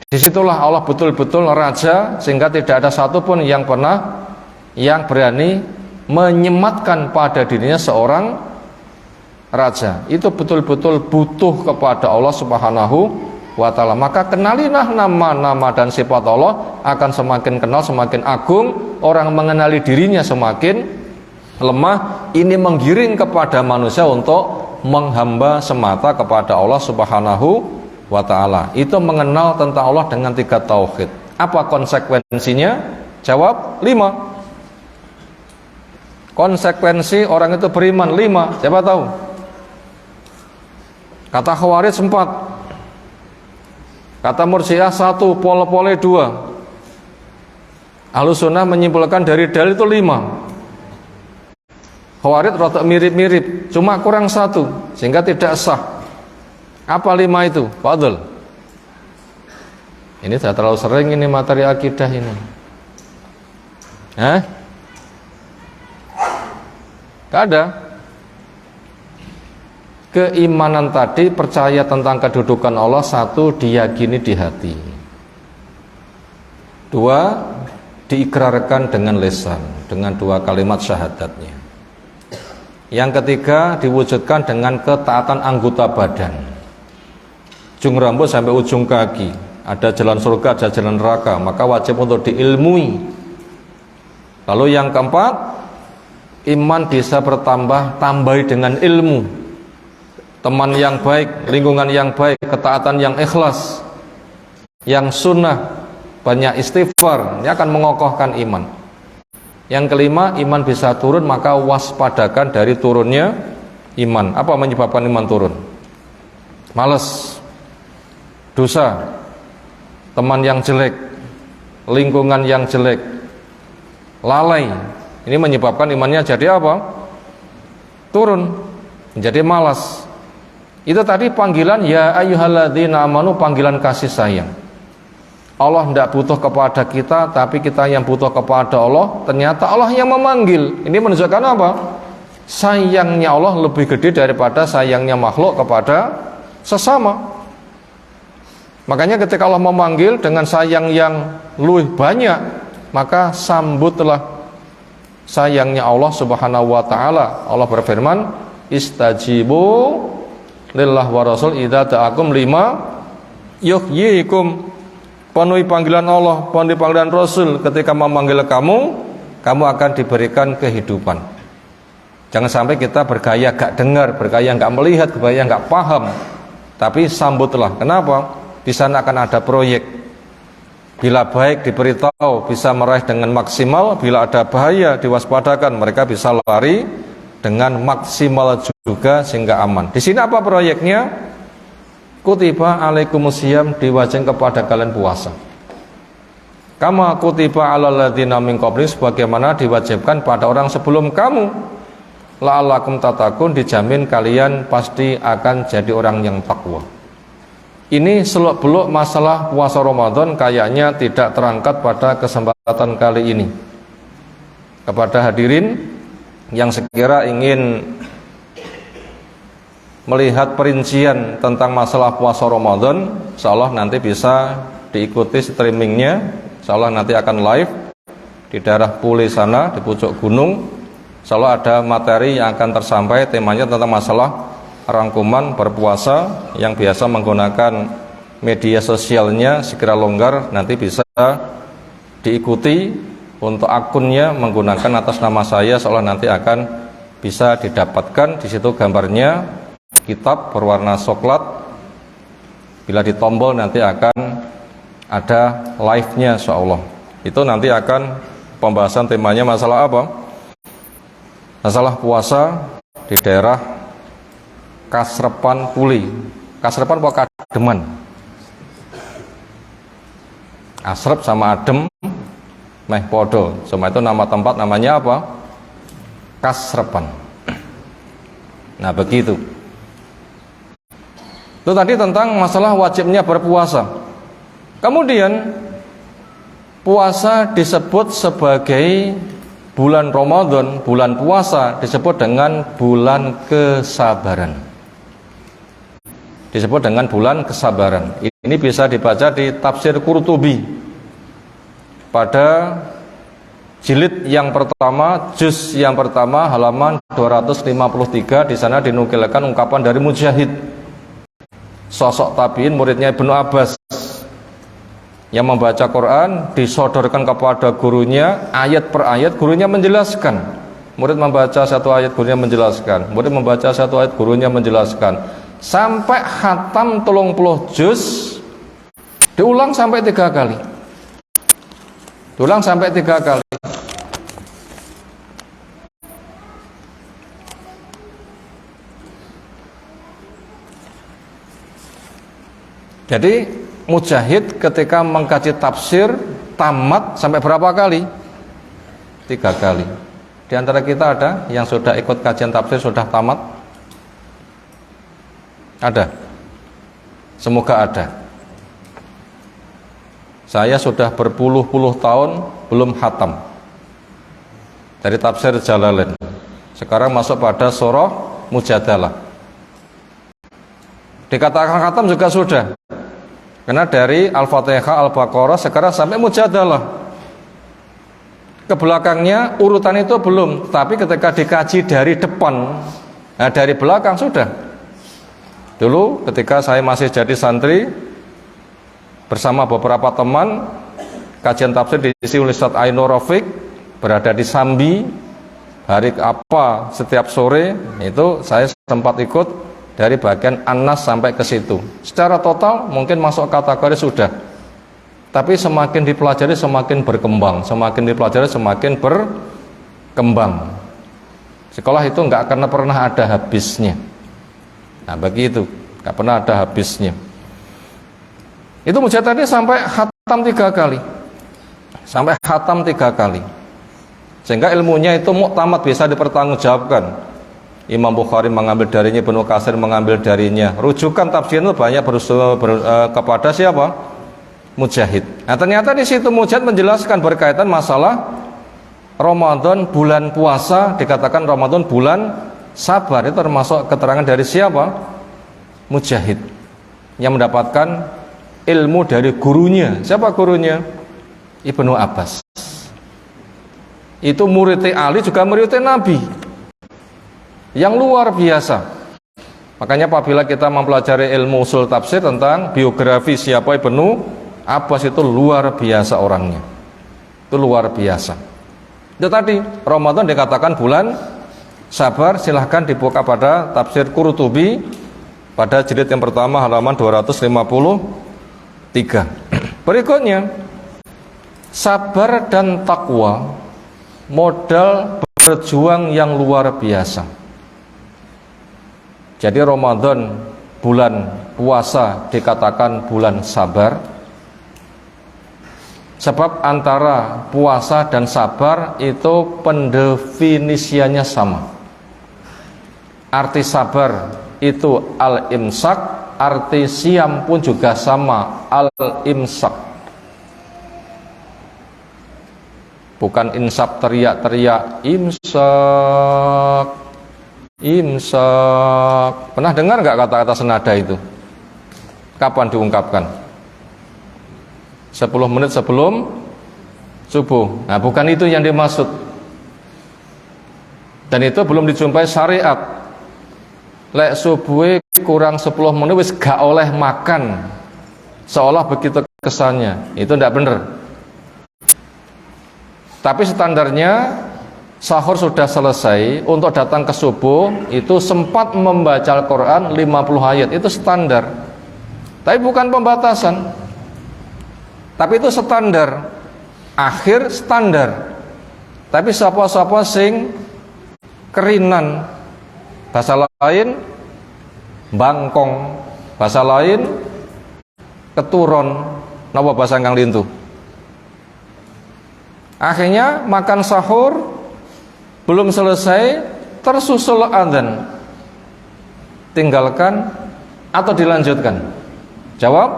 Disitulah Allah betul-betul raja, sehingga tidak ada satupun yang berani menyematkan pada dirinya seorang raja. Itu betul-betul butuh kepada Allah Subhanahu wa ta'ala. Maka kenalilah nama-nama dan sifat Allah, akan semakin kenal, semakin agung. Orang mengenali dirinya semakin lemah. Ini menggiring kepada manusia untuk menghamba semata kepada Allah Subhanahu wa ta'ala. Itu mengenal tentang Allah dengan 3 tauhid. Apa konsekuensinya? Jawab 5. Konsekuensi orang itu beriman 5. Siapa tahu? Kata Khawarij 4. Kata Murji'ah 1, pole-pole 2. Ahlussunnah menyimpulkan dari dalil itu 5. Khawarij rotok mirip-mirip, cuma kurang 1, sehingga tidak sah. Apa 5 itu? Fadl. Ini sudah terlalu sering ini materi akidah ini. Hah? Gak ada. Keimanan tadi percaya tentang kedudukan Allah, 1, diyakini di hati. 2, diikrarkan dengan lisan, dengan 2 kalimat syahadatnya. Yang ketiga, diwujudkan dengan ketaatan anggota badan. Ujung rambut sampai ujung kaki. Ada jalan surga, ada jalan neraka, maka wajib untuk diilmui. Lalu yang keempat, iman bisa bertambah, tambahi dengan ilmu. Teman yang baik, lingkungan yang baik, ketaatan yang ikhlas, yang sunnah, banyak istighfar, ini akan mengokohkan iman. Yang kelima, iman bisa turun, maka waspadakan dari turunnya iman. Apa menyebabkan iman turun? Malas, dosa, teman yang jelek, lingkungan yang jelek, lalai. Ini menyebabkan imannya jadi apa? Turun, menjadi malas. Itu tadi panggilan ya ayyuhalladzina amanu, panggilan kasih sayang. Allah tidak butuh kepada kita, tapi kita yang butuh kepada Allah. Ternyata Allah yang memanggil. Ini menunjukkan apa? Sayangnya Allah lebih gede daripada sayangnya makhluk kepada sesama. Makanya ketika Allah memanggil dengan sayang yang lebih banyak, maka sambutlah sayangnya Allah Subhanahu wa taala. Allah berfirman, "Istajibu lillah wa rasul idza ta'akum lima yuhyikum." Penuhi panggilan Allah, penuhi panggilan Rasul. Ketika memanggil kamu, kamu akan diberikan kehidupan. Jangan sampai kita bergaya gak dengar, bergaya gak melihat, bergaya gak paham. Tapi sambutlah. Kenapa? Di sana akan ada proyek. Bila baik diberitahu, bisa meraih dengan maksimal. Bila ada bahaya, diwaspadakan. Mereka bisa lari dengan maksimal juga sehingga aman. Di sini apa proyeknya? Kutiba alaikumusiyam, diwajibkan kepada kalian puasa. Kama kutiba alal ladzina min qablikum, sebagaimana diwajibkan pada orang sebelum kamu. La'allakum tattaqun, dijamin kalian pasti akan jadi orang yang takwa. Ini seluk-beluk masalah puasa Ramadan kayaknya tidak terangkat pada kesempatan kali ini. Kepada hadirin yang sekira ingin melihat perincian tentang masalah puasa Ramadan, insyaallah nanti bisa diikuti streamingnya. Insyaallah nanti akan live di daerah Pule sana, di pucuk gunung. Insyaallah ada materi yang akan tersampaikan, temanya tentang masalah rangkuman berpuasa. Yang biasa menggunakan media sosialnya segera longgar, nanti bisa diikuti. Untuk akunnya menggunakan atas nama saya, insyaallah nanti akan bisa didapatkan. Di situ gambarnya kitab berwarna coklat. Bila ditombol nanti akan ada live-nya insyaallah. Itu nanti akan pembahasan temanya masalah apa? Masalah puasa di daerah Kasrepan Puli. Kasrepan apa Kademan? Asrep sama adem meh podo. Semua itu nama tempat, namanya apa? Kasrepan. Nah begitu. Itu tadi tentang masalah wajibnya berpuasa. Kemudian puasa disebut sebagai bulan Ramadan, bulan puasa disebut dengan bulan kesabaran. Disebut dengan bulan kesabaran. Ini bisa dibaca di tafsir Qurtubi pada jilid yang pertama, juz yang pertama, halaman 253. Di sana dinukilkan ungkapan dari Mujahid, sosok tabiin, muridnya Ibnu Abbas, yang membaca Quran, disodorkan kepada gurunya ayat per ayat, gurunya menjelaskan. Murid membaca satu ayat, gurunya menjelaskan. Murid membaca satu ayat, gurunya menjelaskan. Sampai khatam 30 juz, diulang sampai 3 kali. Diulang sampai 3 kali. Jadi Mujahid ketika mengkaji tafsir tamat sampai berapa kali? 3 kali. Di antara kita ada yang sudah ikut kajian tafsir sudah tamat? Ada? Semoga ada. Saya sudah berpuluh-puluh tahun belum khatam dari tafsir Jalalain. Sekarang masuk pada surah Mujadalah. Dikatakan khatam juga sudah. Karena dari Al-Fatihah, Al-Baqarah sekarang sampai Mujadalah. Ke belakangnya urutan itu belum, tapi ketika dikaji dari depan, nah dari belakang sudah. Dulu ketika saya masih jadi santri bersama beberapa teman, kajian tafsir diisi oleh Ustaz Ainur Rafiq, berada di Sambi, hari apa setiap sore itu saya sempat ikut dari bagian An-Nas sampai ke situ. Secara total mungkin masuk kategori sudah, tapi semakin dipelajari semakin berkembang, semakin dipelajari semakin berkembang. Sekolah itu nggak akan pernah ada habisnya. Nah begitu, nggak pernah ada habisnya. Itu Mujadalah tadi sampai khatam 3 kali, sampai khatam 3 kali, sehingga ilmunya itu muktamad, bisa dipertanggungjawabkan. Imam Bukhari mengambil darinya, Ibnu Katsir mengambil darinya. Rujukan tafsir itu banyak kepada siapa? Mujahid. Nah ternyata di situ Mujahid menjelaskan berkaitan masalah Ramadan, bulan puasa, dikatakan Ramadan bulan sabar. Itu termasuk keterangan dari siapa? Mujahid, yang mendapatkan ilmu dari gurunya. Siapa gurunya? Ibnu Abbas. Itu muridnya Ali, juga muridnya Nabi, yang luar biasa. Makanya apabila kita mempelajari ilmu usul tafsir tentang biografi siapa Ibnu Abbas, itu luar biasa orangnya. Itu luar biasa. Itu tadi Ramadan dikatakan bulan sabar. Silahkan dibuka pada tafsir Qurtubi pada jilid yang pertama halaman 253. Berikutnya, sabar dan takwa modal berjuang yang luar biasa. Jadi Ramadan, bulan puasa, dikatakan bulan sabar, sebab antara puasa dan sabar itu pendefinisiannya sama. Arti sabar itu al-imsak, arti siam pun juga sama, al-imsak. Bukan insap teriak-teriak, imsak, imsak. Pernah dengar nggak kata-kata senada itu? Kapan diungkapkan? 10 menit sebelum subuh. Nah bukan itu yang dimaksud. Dan itu belum dijumpai syariat. Lek subuh kurang 10 menit wis gak oleh makan, seolah begitu kesannya. Itu tidak benar. Tapi standarnya sahur sudah selesai, untuk datang ke subuh itu sempat membaca Al-Quran 50 ayat. Itu standar. Tapi bukan pembatasan. Tapi itu standar. Akhir standar. Tapi siapa-siapa sing kerinan, bahasa lain bangkong, bahasa lain keturun, napa bahasa kang lintu. Akhirnya makan sahur belum selesai, tersusul adzan. Tinggalkan atau dilanjutkan? Jawab.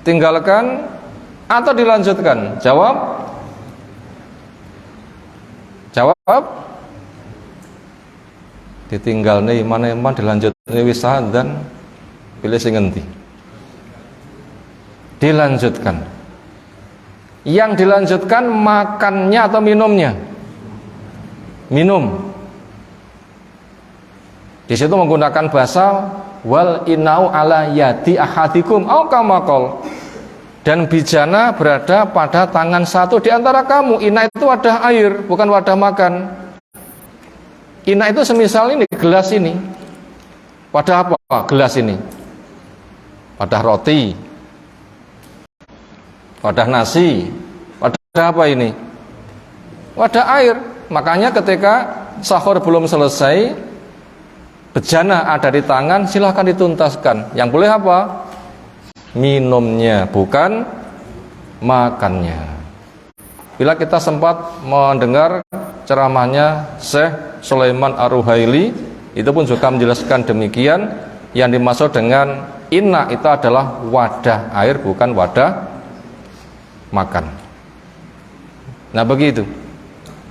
Tinggalkan atau dilanjutkan? Jawab. Jawab. Ditinggal nih iman dilanjut nih wis adzan, pilih sing ngendi? Dilanjutkan. Yang dilanjutkan makannya atau minumnya? Minum. Di situ menggunakan bahasa wal inau ala yadi ahadikum au kamakol. Dan bijana berada pada tangan satu di antara kamu. Ina itu wadah air, bukan wadah makan. Ina itu semisal ini, gelas ini. Wadah apa gelas ini? Wadah roti, wadah nasi, wadah apa ini? Wadah air. Makanya ketika sahur belum selesai, bejana ada di tangan, silahkan dituntaskan. Yang boleh apa? Minumnya, bukan makannya. Bila kita sempat mendengar ceramahnya Syekh Sulaiman Ar-Ruhaili, itu pun juga menjelaskan demikian. Yang dimaksud dengan ina itu adalah wadah air, bukan wadah makan. Nah begitu.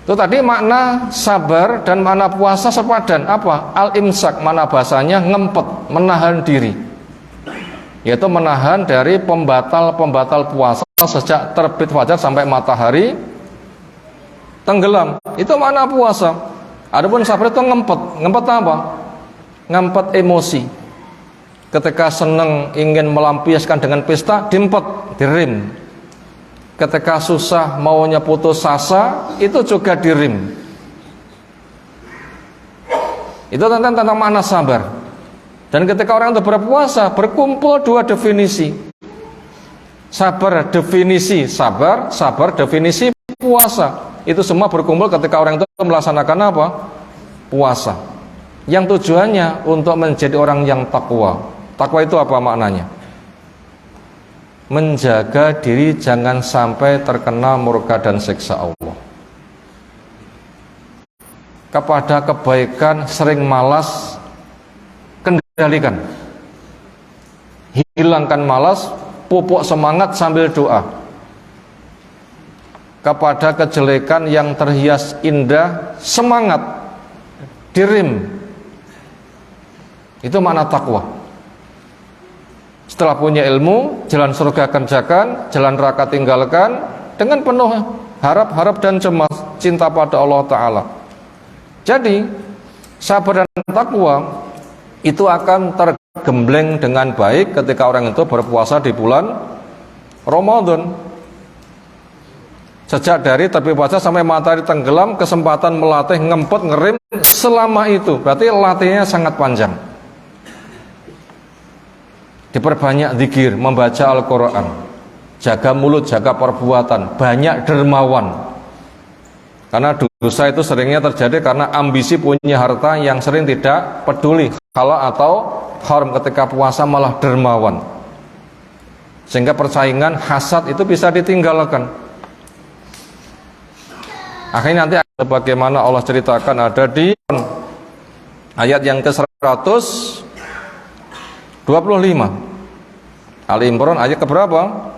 Itu tadi makna sabar dan makna puasa sepadan. Apa? Al-imsak, mana bahasanya ngempet, menahan diri, yaitu menahan dari pembatal-pembatal puasa sejak terbit fajar sampai matahari tenggelam. Itu makna puasa. Adapun sabar itu ngempet. Ngempet apa? Ngempet emosi. Ketika senang ingin melampiaskan dengan pesta, diempet, dirim. Ketika susah maunya putus asa, itu juga dirim. Itu tentang makna sabar. Dan ketika orang itu berpuasa, berkumpul dua definisi. Sabar definisi sabar, sabar definisi puasa. Itu semua berkumpul ketika orang itu melaksanakan apa? Puasa. Yang tujuannya untuk menjadi orang yang takwa. Takwa itu apa maknanya? Menjaga diri jangan sampai terkena murka dan siksa Allah. Kepada kebaikan sering malas, kendalikan. Hilangkan malas, pupuk semangat sambil doa. Kepada kejelekan yang terhias indah, semangat, dirim. Itu makna takwa. Setelah punya ilmu, jalan surga kerjakan, jalan neraka tinggalkan, dengan penuh harap dan cemas, cinta pada Allah Ta'ala. Jadi sabar dan takwa itu akan tergembleng dengan baik ketika orang itu berpuasa di bulan Ramadan. Sejak dari terbit fajar sampai matahari tenggelam, kesempatan melatih ngempet, ngerim selama itu, berarti latihnya sangat panjang. Diperbanyak zikir, membaca Al-Quran, jaga mulut, jaga perbuatan, banyak dermawan. Karena dosa itu seringnya terjadi karena ambisi punya harta yang sering tidak peduli halal atau haram. Ketika puasa malah dermawan, sehingga persaingan, hasad itu bisa ditinggalkan. Akhirnya nanti bagaimana Allah ceritakan ada di ayat yang ke-125 Ali Imran ayat keberapa?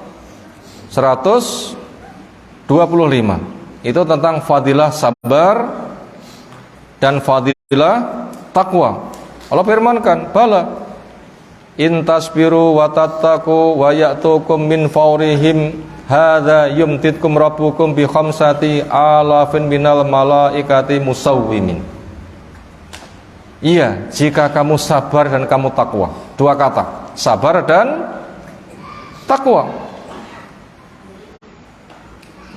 125. Itu tentang fadilah sabar dan fadilah takwa. Allah firmankan, bala in tasbiru wa tattaqu wa ya'tukum min fawrihim hadza yumtitkum rabbukum bi khamsati alafin minal malaikati musawwimin. Iya, jika kamu sabar dan kamu takwa. Dua kata, sabar dan takwa,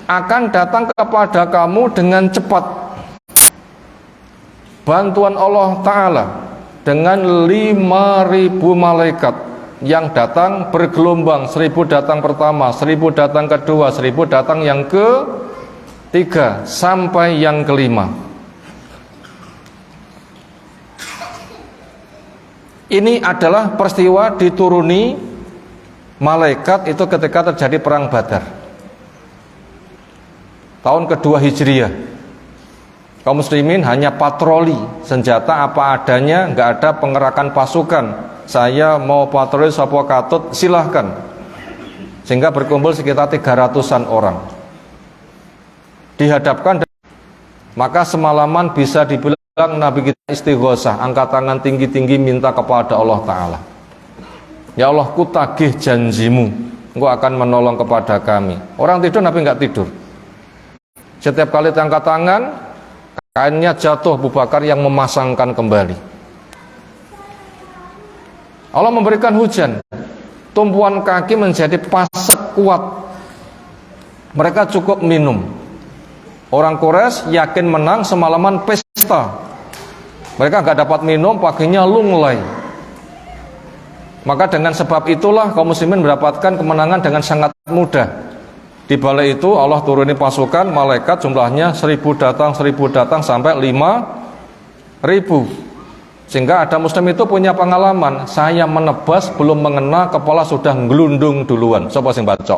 akan datang kepada kamu dengan cepat bantuan Allah Ta'ala dengan 5.000 malaikat yang datang bergelombang. 1.000 datang pertama, 1.000 datang kedua, 1.000 datang yang ketiga, sampai yang kelima. Ini adalah peristiwa dituruni malaikat itu ketika terjadi perang Badar, tahun kedua Hijriyah. Kaum muslimin hanya patroli, senjata apa adanya, nggak ada pengerakan pasukan. Saya mau patroli Sopo Katut, silahkan. Sehingga berkumpul sekitar 300-an orang. Dihadapkan, maka semalaman bisa dibilang Nabi kita istighosah, angkat tangan tinggi-tinggi minta kepada Allah Ta'ala. Ya Allah, ku tagih janjimu, engkau akan menolong kepada kami. Orang tidur, Nabi nggak tidur. Setiap kali angkat tangan, kainnya jatuh, Abu Bakar yang memasangkan kembali. Allah memberikan hujan, tumpuan kaki menjadi pasak kuat. Mereka cukup minum. Orang Quraisy yakin menang, semalaman pesta. Mereka nggak dapat minum, paginya lunglai. Maka dengan sebab itulah kaum muslimin mendapatkan kemenangan dengan sangat mudah. Di balik itu Allah turuni pasukan malaikat, jumlahnya 1.000 datang, 1.000 datang sampai 5.000. Sehingga ada muslim itu punya pengalaman, saya menebas belum mengena kepala sudah ngelundung duluan. Coba sing bacok.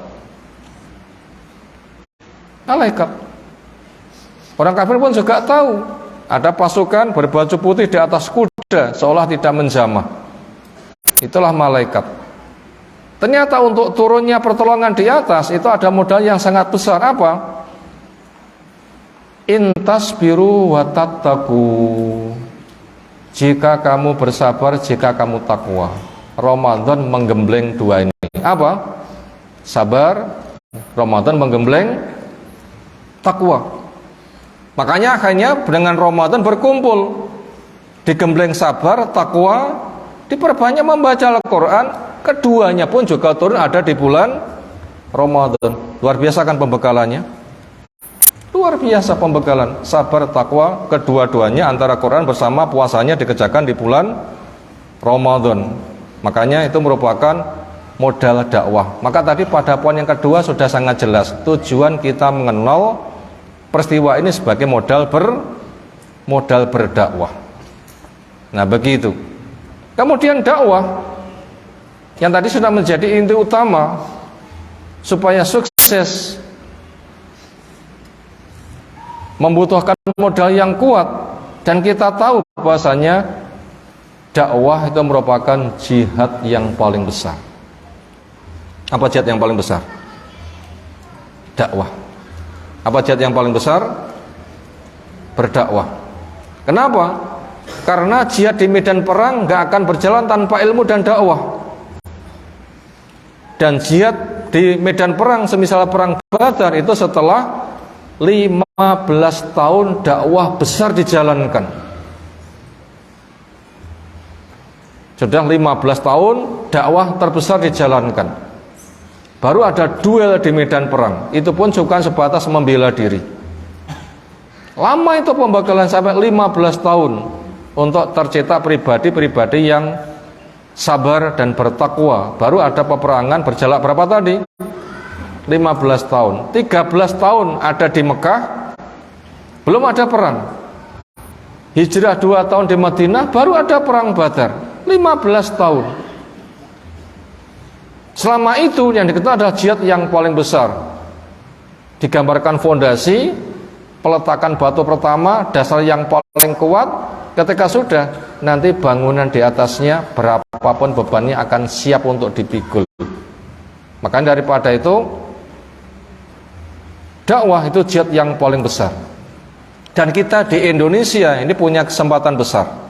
Malaikat. Orang kafir pun juga tahu ada pasukan berbaju putih di atas kuda seolah tidak menjamah. Itulah malaikat. Ternyata untuk turunnya pertolongan di atas itu ada modal yang sangat besar. Apa? Intasbiru wa tattaqu. Jika kamu bersabar, jika kamu takwa. Ramadan menggembleng dua ini. Apa? Sabar, Ramadan menggembleng takwa. Makanya akhirnya dengan Ramadan berkumpul. Digembleng sabar, takwa, diperbanyak membaca Al-Quran. Keduanya pun juga turun ada di bulan Ramadan. Luar biasa kan pembekalannya? Luar biasa pembekalan. Sabar, takwa, kedua-duanya antara Quran bersama puasanya dikerjakan di bulan Ramadan. Makanya itu merupakan modal dakwah. Maka tadi pada poin yang kedua sudah sangat jelas. Tujuan kita mengenal peristiwa ini sebagai modal berdakwah. Nah begitu. Kemudian dakwah yang tadi sudah menjadi inti utama supaya sukses membutuhkan modal yang kuat, dan kita tahu bahwasanya dakwah itu merupakan jihad yang paling besar. Apa jihad yang paling besar? Dakwah. Apa jihad yang paling besar? Berdakwah. Kenapa? Karena jihad di medan perang gak akan berjalan tanpa ilmu dan dakwah. Dan jihad di medan perang semisal perang Badar itu setelah 15 tahun dakwah besar dijalankan. Sudah 15 tahun dakwah terbesar dijalankan. Baru ada duel di medan perang. Itu pun bukan sebatas membela diri. Lama itu pembekalan sampai 15 tahun untuk tercetak pribadi-pribadi yang sabar dan bertakwa. Baru ada peperangan berjalan berapa tadi? 15 tahun. 13 tahun ada di Mekah, belum ada perang. Hijrah 2 tahun di Madinah, baru ada perang Badar. 15 tahun. Selama itu yang diketahui adalah jihad yang paling besar. Digambarkan fondasi, peletakan batu pertama, dasar yang paling kuat. Ketika sudah, nanti bangunan di atasnya berapapun bebannya akan siap untuk dipikul. Makanya daripada itu, dakwah itu jihad yang paling besar. Dan kita di Indonesia ini punya kesempatan besar.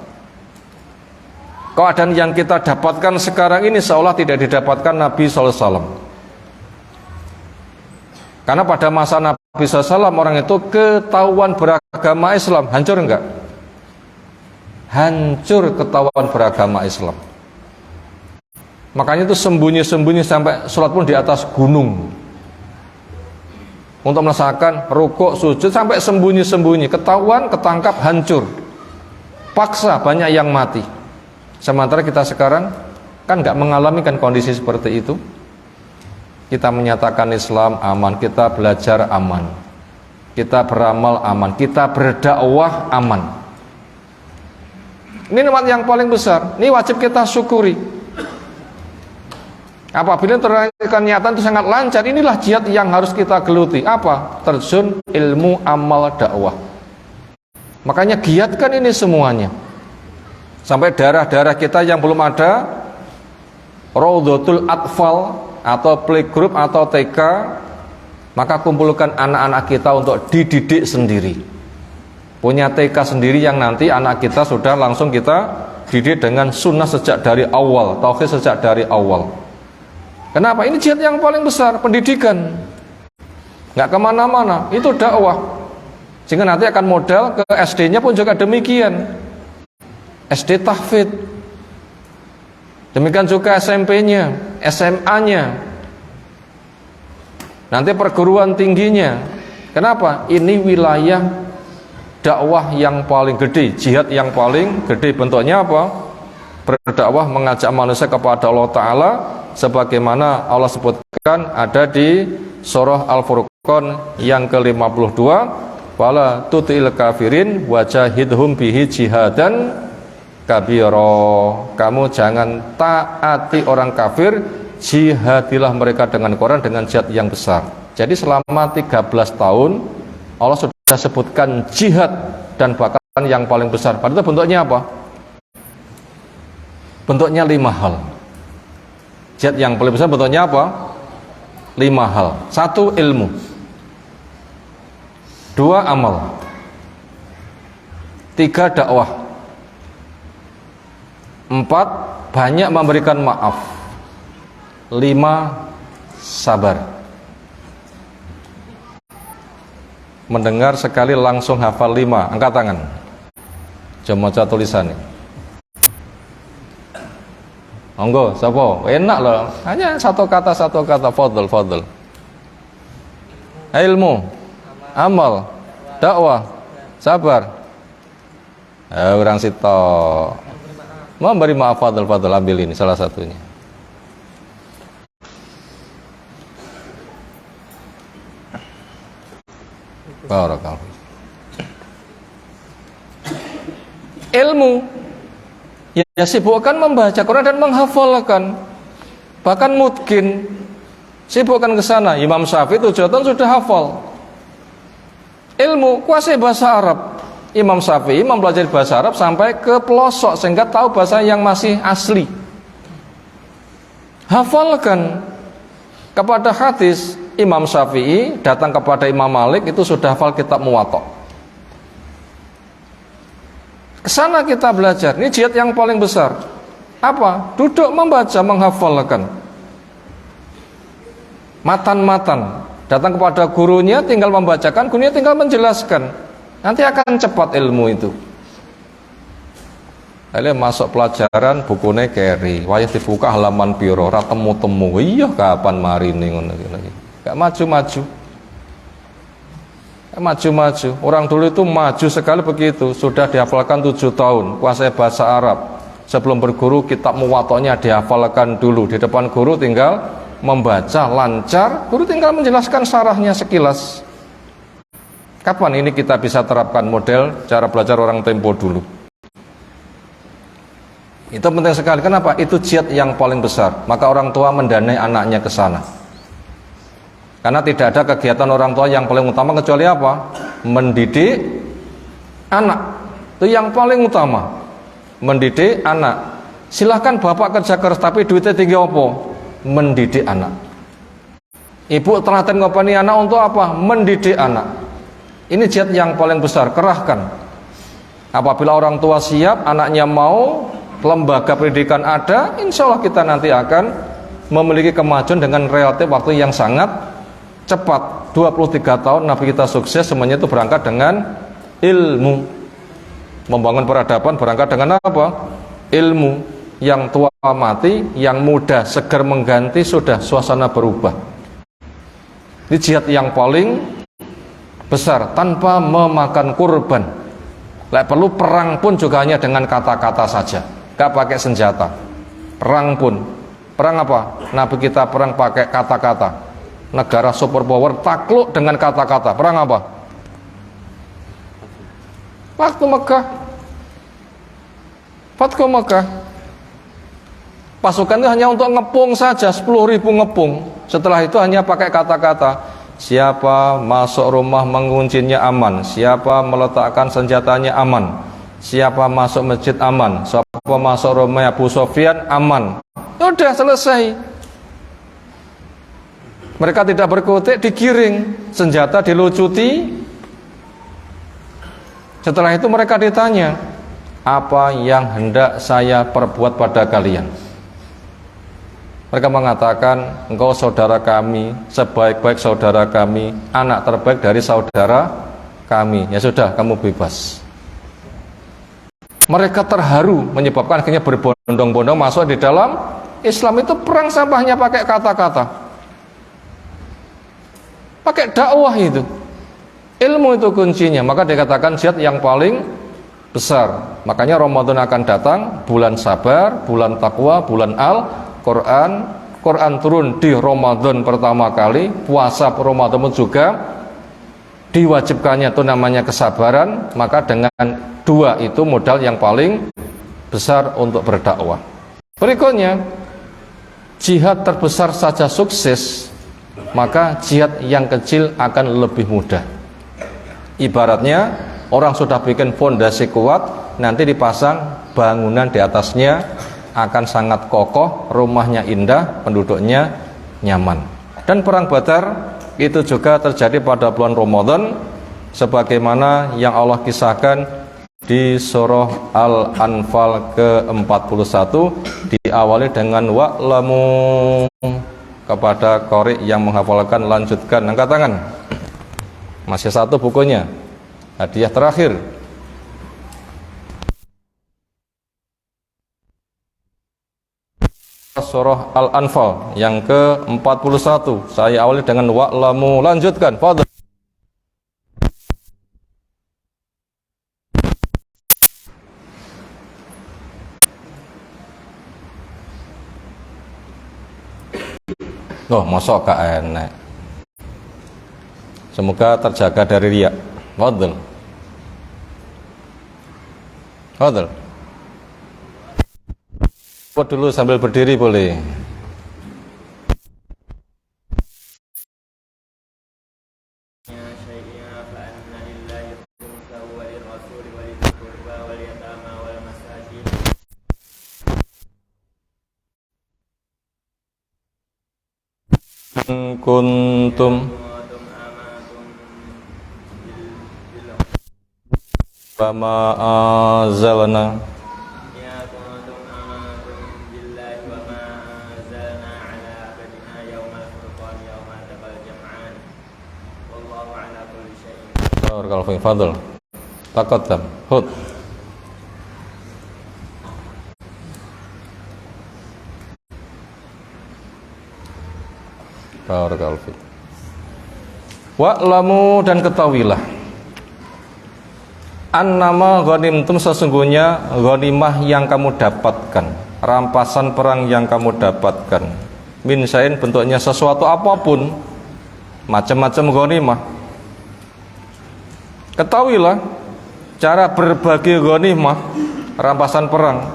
Keadaan yang kita dapatkan sekarang ini seolah tidak didapatkan Nabi SAW. Karena pada masa Nabi SAW orang itu ketahuan beragama Islam, hancur enggak? Hancur ketahuan beragama Islam. Makanya itu sembunyi-sembunyi sampai sholat pun di atas gunung. Untuk melaksanakan rukuk, sujud sampai sembunyi-sembunyi, ketahuan, ketangkap, hancur. Paksa banyak yang mati. Sementara kita sekarang kan nggak mengalami kan kondisi seperti itu. Kita menyatakan Islam aman, kita belajar aman, kita beramal aman, kita berdakwah aman. Ini nikmat yang paling besar. Ini wajib kita syukuri. Apabila ternyata itu sangat lancar, inilah jihad yang harus kita geluti. Apa? Terjun ilmu, amal, dakwah. Makanya giatkan ini semuanya. Sampai daerah-daerah kita yang belum ada Raudhatul Atfal atau playgroup atau TK, maka kumpulkan anak-anak kita untuk dididik sendiri. Punya TK sendiri yang nanti anak kita sudah langsung kita didik dengan sunnah sejak dari awal, tauhid sejak dari awal. Kenapa? Ini jihad yang paling besar, pendidikan. Nggak kemana-mana, itu dakwah. Sehingga nanti akan modal ke SD-nya pun juga demikian. SD tahfidz, demikian juga SMP-nya, SMA-nya, nanti perguruan tingginya. Kenapa? Ini wilayah dakwah yang paling gede, jihad yang paling gede. Bentuknya apa? Berdakwah, mengajak manusia kepada Allah Ta'ala, sebagaimana Allah sebutkan ada di surah Al-Furqan yang ke-52, wala tuti'il kafirin wajahidhum bihi jihadan kabiro. Kamu jangan taati orang kafir, jihadilah mereka dengan Quran, dengan jihad yang besar. Jadi selama 13 tahun Allah sudah sebutkan jihad dan bahkan yang paling besar. Padahal bentuknya apa? Bentuknya 5 hal. Jihad yang paling besar bentuknya apa? 5 hal. 1, ilmu. 2, amal. 3, dakwah. 4, banyak memberikan maaf. 5, sabar. Mendengar sekali langsung hafal 5, angkat tangan. Coba maca tulisannya. Monggo, sapa? Enak loh. Hanya satu kata, fadl. Ilmu, amal, dakwah, sabar. Orang sitok. Memberi maaf, fadl, ambil ini salah satunya. Barakallahu. Ilmu, ya sibukkan membaca Quran dan menghafalkan. Bahkan mungkin sibukkan ke sana. Imam Syafi'i 7 tahun sudah hafal. Ilmu, kuasai bahasa Arab. Imam Syafi'i mempelajari bahasa Arab sampai ke pelosok sehingga tahu bahasa yang masih asli. Hafalkan. Kepada hadis, Imam Syafi'i datang kepada Imam Malik itu sudah hafal kitab Muwatta. Kesana kita belajar. Ini jihad yang paling besar. Apa? Duduk membaca, menghafalkan. Matan-matan. Datang kepada gurunya, tinggal membacakan, gurunya tinggal menjelaskan. Nanti akan cepat ilmu itu. Lalu masuk pelajaran, bukunya keri. Wayah dibuka halaman piro, ora temu-temu. Iya, kapan mari ini ngono lagi. Gak maju-maju. Maju-maju. Orang dulu itu maju sekali begitu. Sudah dihafalkan 7 tahun. Kuasai bahasa Arab. Sebelum berguru, kitab Muwatta'nya dihafalkan dulu. Di depan guru tinggal membaca lancar. Guru tinggal menjelaskan syarahnya sekilas. Kapan ini kita bisa terapkan model cara belajar orang tempo dulu? Itu penting sekali. Kenapa? Itu jihad yang paling besar. Maka orang tua mendanai anaknya ke sana. Karena tidak ada kegiatan orang tua yang paling utama kecuali apa? Mendidik anak. Itu yang paling utama. Mendidik anak. Silahkan bapak kerja keras tapi duitnya tinggi apa? Mendidik anak. Ibu telaten ngopeni anak untuk apa? Mendidik anak. Ini jihad yang paling besar. Kerahkan. Apabila orang tua siap, anaknya mau, lembaga pendidikan ada, insya Allah kita nanti akan memiliki kemajuan dengan relatif waktu yang sangat cepat. 23 tahun Nabi kita sukses, semuanya itu berangkat dengan ilmu. Membangun peradaban berangkat dengan apa? Ilmu. Yang tua mati, yang muda segar mengganti, sudah suasana berubah. Ini jihad yang paling besar tanpa memakan kurban. Lek perlu perang pun juga hanya dengan kata-kata saja, gak pakai senjata. Perang pun, perang apa? Nabi kita perang pakai kata-kata. Negara superpower takluk dengan kata-kata. Perang apa? Waktu Mekah, Fathu Mekah. Pasukan itu hanya untuk ngepung saja, 10.000 ngepung. Setelah itu hanya pakai kata-kata. Siapa masuk rumah menguncinya aman, siapa meletakkan senjatanya aman, siapa masuk masjid aman, siapa masuk rumah Abu Sufyan aman. Sudah selesai. Mereka tidak berkutik, digiring, senjata dilucuti. Setelah itu mereka ditanya, apa yang hendak saya perbuat pada kalian? Mereka mengatakan, engkau saudara kami, sebaik-baik saudara kami, anak terbaik dari saudara kami. Ya sudah, kamu bebas. Mereka terharu, menyebabkan akhirnya berbondong-bondong masuk di dalam Islam. Itu perang sampahnya pakai kata-kata. Pakai dakwah itu. Ilmu itu kuncinya. Maka dikatakan jihad yang paling besar. Makanya Ramadan akan datang, bulan sabar, bulan takwa, bulan Al-Quran. Quran turun di Ramadan pertama kali. Puasa Ramadan juga diwajibkannya itu namanya kesabaran. Maka dengan dua itu modal yang paling besar untuk berdakwah. Berikutnya, jihad terbesar saja sukses, maka jihad yang kecil akan lebih mudah. Ibaratnya orang sudah bikin fondasi kuat, nanti dipasang bangunan di atasnya akan sangat kokoh, rumahnya indah, penduduknya nyaman. Dan perang Badar itu juga terjadi pada bulan Ramadan sebagaimana yang Allah kisahkan di surah Al-Anfal ke-41, diawali dengan wa'lamu. Kepada qori yang menghafalkan, lanjutkan, angkat tangan. Masih satu bukunya, hadiah terakhir. Surah Al-Anfal yang ke-41, saya awali dengan wa'lamu, lanjutkan. Fadhil. Oh, mosok gak enak. Semoga terjaga dari riya. Fadhil. Fadhil. Buat dulu sambil berdiri boleh. Kuntum fama azalna Barakallahu fiik. Fadhil. Taqaddam. Hud. Barakallahu fiik. Wa'lamu, dan ketahuilah, annama ghanimtum, sesungguhnya ghanimah yang kamu dapatkan, rampasan perang yang kamu dapatkan, min syai'in, bentuknya sesuatu apapun, macam-macam ghanimah. Ketahuilah cara berbagi ghanimah, rampasan perang,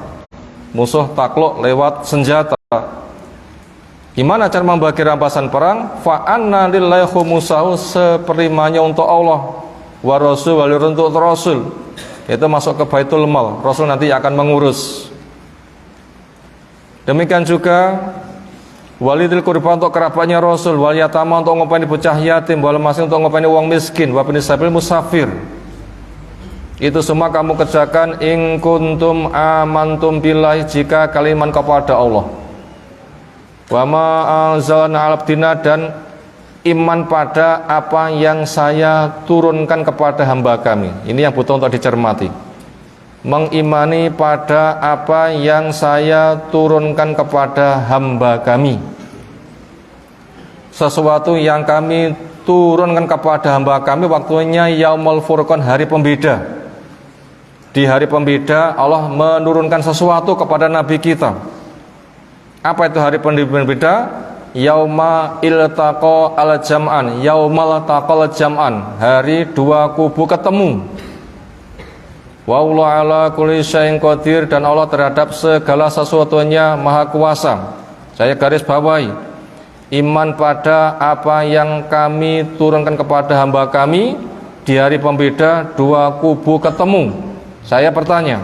musuh takluk lewat senjata. Gimana cara membagi rampasan perang? Fa anna lillahi khumusahu, seperimanya untuk Allah, wa rasul wal untuk rasul, itu masuk ke Baitul Mal, Rasul nanti akan mengurus. Demikian juga walidil qurba, untuk kerabatnya Rasul, wal yatama, untuk ngopeni bocah yatim, wal masin, untuk ngopeni uang miskin, wa bin sabil, musafir. Itu semua kamu kerjakan in kuntum amantum billahi, jika kalian iman kepada Allah. Wa ma anzalna 'ala abdina, dan iman pada apa yang saya turunkan kepada hamba kami. Ini yang butuh untuk dicermati. Mengimani pada apa yang saya turunkan kepada hamba kami. Sesuatu yang kami turunkan kepada hamba kami, waktunya Yaumul Furqan, hari pembeda. Di hari pembeda Allah menurunkan sesuatu kepada Nabi kita. Apa itu hari pembeda? Yauma iltaqa al-jam'an, yaumal taqal jam'an, hari dua kubu ketemu. Wa Allah ala kulli syai'in qadir, dan Allah terhadap segala sesuatunya maha kuasa. Saya garis bawahi, iman pada apa yang kami turunkan kepada hamba kami, di hari pembeda dua kubu ketemu. Saya bertanya,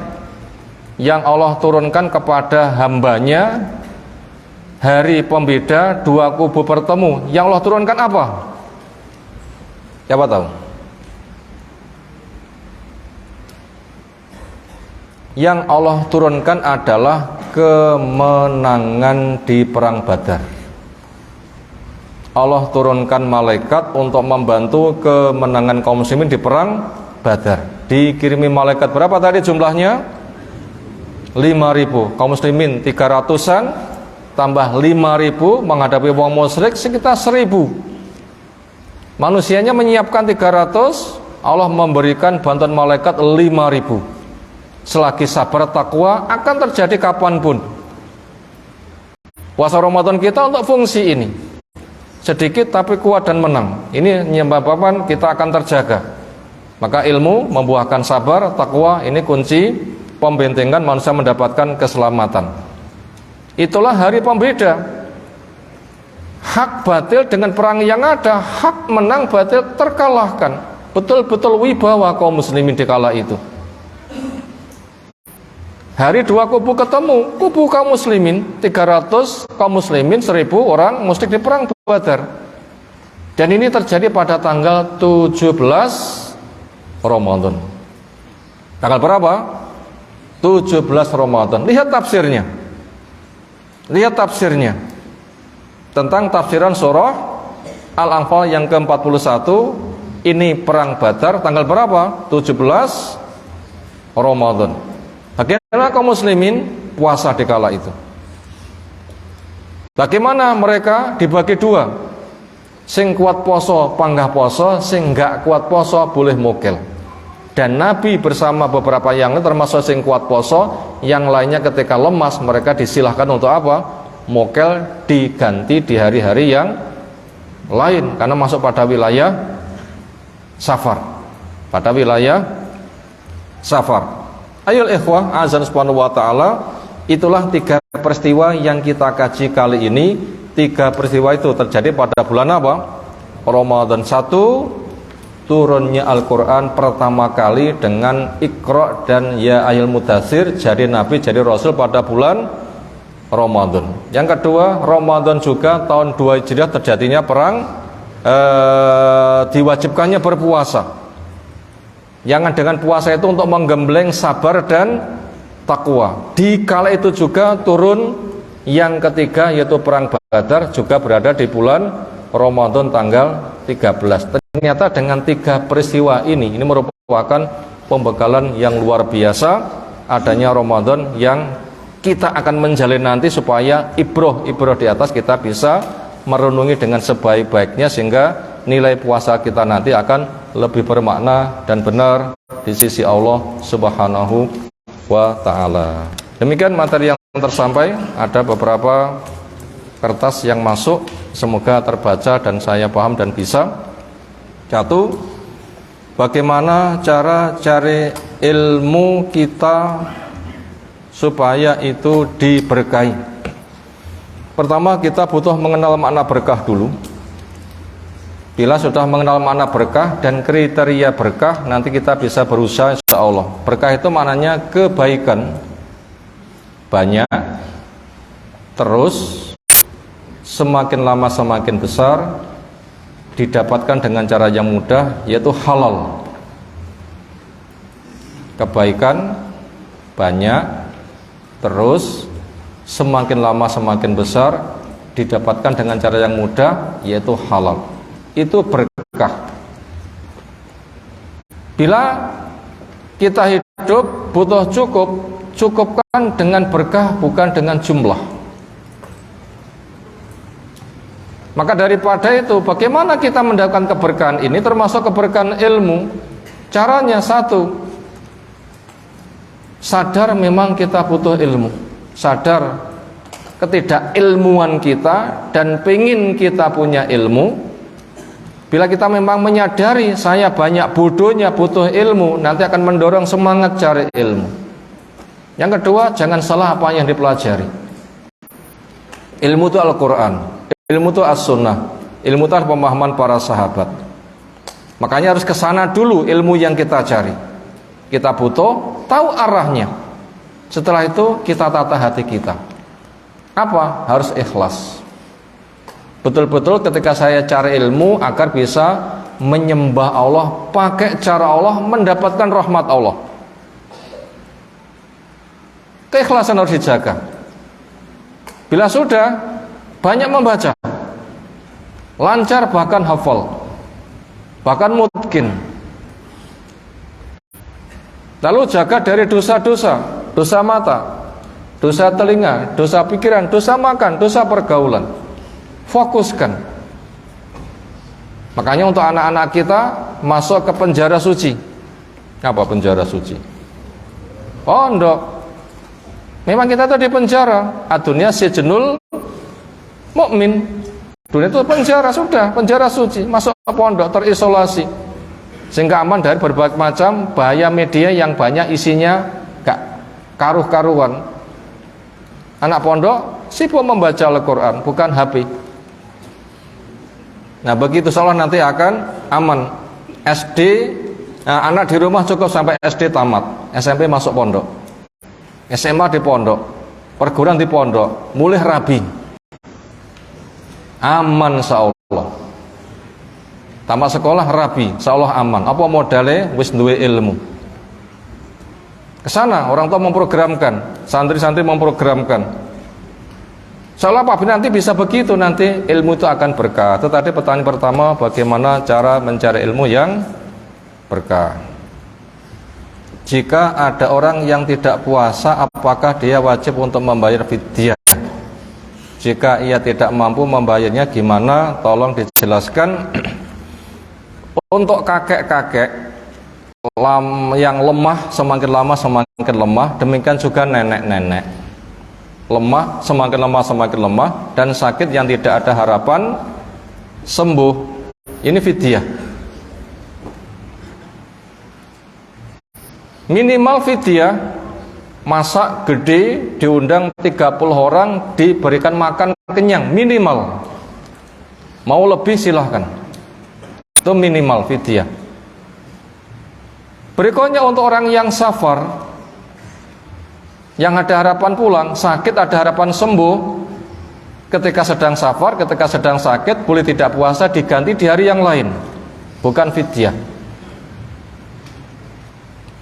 yang Allah turunkan kepada hambanya hari pembeda dua kubu bertemu, yang Allah turunkan apa? Siapa tahu? Yang Allah turunkan adalah kemenangan di perang Badar. Allah turunkan malaikat untuk membantu kemenangan kaum muslimin di perang Badar. Dikirimi malaikat berapa tadi jumlahnya? 5.000. Kaum muslimin 300-an tambah 5.000 menghadapi wong musyrik sekitar 1.000. Manusianya menyiapkan 300, Allah memberikan bantuan malaikat 5.000. Selagi sabar takwa akan terjadi kapanpun. Puasa Ramadan kita untuk fungsi ini, sedikit tapi kuat dan menang. Ini menyebabkan kita akan terjaga. Maka ilmu membuahkan sabar, takwa, ini kunci pembentengan manusia mendapatkan keselamatan. Itulah hari pembeda. Hak batil dengan perang yang ada, hak menang batil terkalahkan. Betul-betul wibawa kaum muslimin di kala itu. Hari dua kubu ketemu, kubu kaum muslimin 300, kaum muslimin 1000 orang musyrik di perang Badar. Dan ini terjadi pada tanggal 17 Ramadan. Tanggal berapa? 17 Ramadan. Lihat tafsirnya. Lihat tafsirnya. Tentang tafsiran surah Al-Anfal yang ke-41. Ini perang Badar tanggal berapa? 17 Ramadan. Bagaimana kaum muslimin puasa di kala itu? Bagaimana mereka dibagi dua? Sing kuat poso panggah poso, sing gak kuat poso boleh mokel. Dan Nabi bersama beberapa yang lain termasuk sing kuat poso, yang lainnya ketika lemas mereka disilahkan untuk apa? Mokel, diganti di hari-hari yang lain karena masuk pada wilayah safar. Pada wilayah safar. Ayol ikhwah azan subhanahu wa ta'ala, itulah 3 peristiwa yang kita kaji kali ini. 3 peristiwa itu terjadi pada bulan apa? Ramadan. 1, turunnya Al-Quran pertama kali dengan Iqra dan Ya Ayyuhal Mudaththir, jadi Nabi jadi Rasul pada bulan Ramadan. Yang kedua, Ramadan juga tahun 2 Hijriah terjadinya perang, diwajibkannya berpuasa. Yang dengan puasa itu untuk menggembleng sabar dan takwa. Di kala itu juga turun yang ketiga yaitu perang Badar, juga berada di bulan Ramadan tanggal 13. Ternyata dengan 3 peristiwa ini merupakan pembekalan yang luar biasa adanya Ramadan yang kita akan menjalin nanti supaya ibroh di atas kita bisa merenungi dengan sebaik-baiknya sehingga nilai puasa kita nanti akan lebih bermakna dan benar di sisi Allah Subhanahu wa ta'ala. Demikian materi yang tersampai. Ada beberapa kertas yang masuk, semoga terbaca dan saya paham dan bisa. 1, bagaimana cara cari ilmu kita supaya itu diberkahi. Pertama, kita butuh mengenal makna berkah dulu. Bila sudah mengenal makna berkah dan kriteria berkah, nanti kita bisa berusaha insya Allah. Berkah itu maknanya kebaikan banyak, terus semakin lama semakin besar, didapatkan dengan cara yang mudah, yaitu halal. Kebaikan banyak, terus semakin lama semakin besar, didapatkan dengan cara yang mudah, yaitu halal. Itu berkah. Bila kita hidup butuh cukup, cukupkan dengan berkah, bukan dengan jumlah. Maka daripada itu, bagaimana kita mendapatkan keberkahan ini, termasuk keberkahan ilmu? Caranya 1, sadar memang kita butuh ilmu, sadar ketidakilmuan kita dan pengen kita punya ilmu. Bila kita memang menyadari saya banyak bodohnya, butuh ilmu, nanti akan mendorong semangat cari ilmu. Yang kedua, jangan salah apa yang dipelajari. Ilmu itu Al-Quran, ilmu itu As-Sunnah, ilmu itu pemahaman para sahabat. Makanya harus ke sana dulu ilmu yang kita cari. Kita butuh tahu arahnya. Setelah itu kita tata hati kita. Apa? Harus ikhlas. Betul-betul ketika saya cari ilmu agar bisa menyembah Allah, pakai cara Allah, mendapatkan rahmat Allah. Keikhlasan harus dijaga. Bila sudah banyak membaca, lancar bahkan hafal, bahkan mungkin. Lalu jaga dari dosa-dosa, dosa mata, dosa telinga, dosa pikiran, dosa makan, dosa pergaulan. Fokuskan. Makanya untuk anak-anak kita masuk ke penjara suci. Apa penjara suci? Pondok. Memang kita itu di penjara. Adunya sijnul mukmin. Dunia itu penjara, sudah penjara suci. Masuk ke pondok terisolasi, sehingga aman dari berbagai macam bahaya media yang banyak isinya gak karuh-karuan. Anak pondok sibuk membaca Al-Quran, bukan HP. Nah begitu insyaallah nanti akan aman. SD, anak di rumah cukup sampai SD tamat, SMP masuk pondok. SMA di pondok, perguruan di pondok, mulai rabi, aman insyaallah. Tamat sekolah rabi, insyaallah aman. Apa modalnya? Wis duwe ilmu. Kesana orang tua memprogramkan, santri-santri memprogramkan. Insyaallah Pak nanti bisa begitu, nanti ilmu itu akan berkah. Tetapi pertanyaan pertama, bagaimana cara mencari ilmu yang berkah? Jika ada orang yang tidak puasa, apakah dia wajib untuk membayar fidyah? Jika ia tidak mampu membayarnya, gimana? Tolong dijelaskan. Untuk kakek-kakek yang lemah, semakin lama semakin lemah. Demikian juga nenek-nenek, lemah, semakin lemah, dan sakit yang tidak ada harapan sembuh. Ini fidyah. Minimal fidyah, masak gede, diundang 30 orang, diberikan makan kenyang, minimal. Mau lebih silahkan. Itu minimal fidyah. Berikutnya untuk orang yang safar, yang ada harapan pulang, sakit ada harapan sembuh. Ketika sedang safar, ketika sedang sakit, boleh tidak puasa, diganti di hari yang lain, bukan fidyah.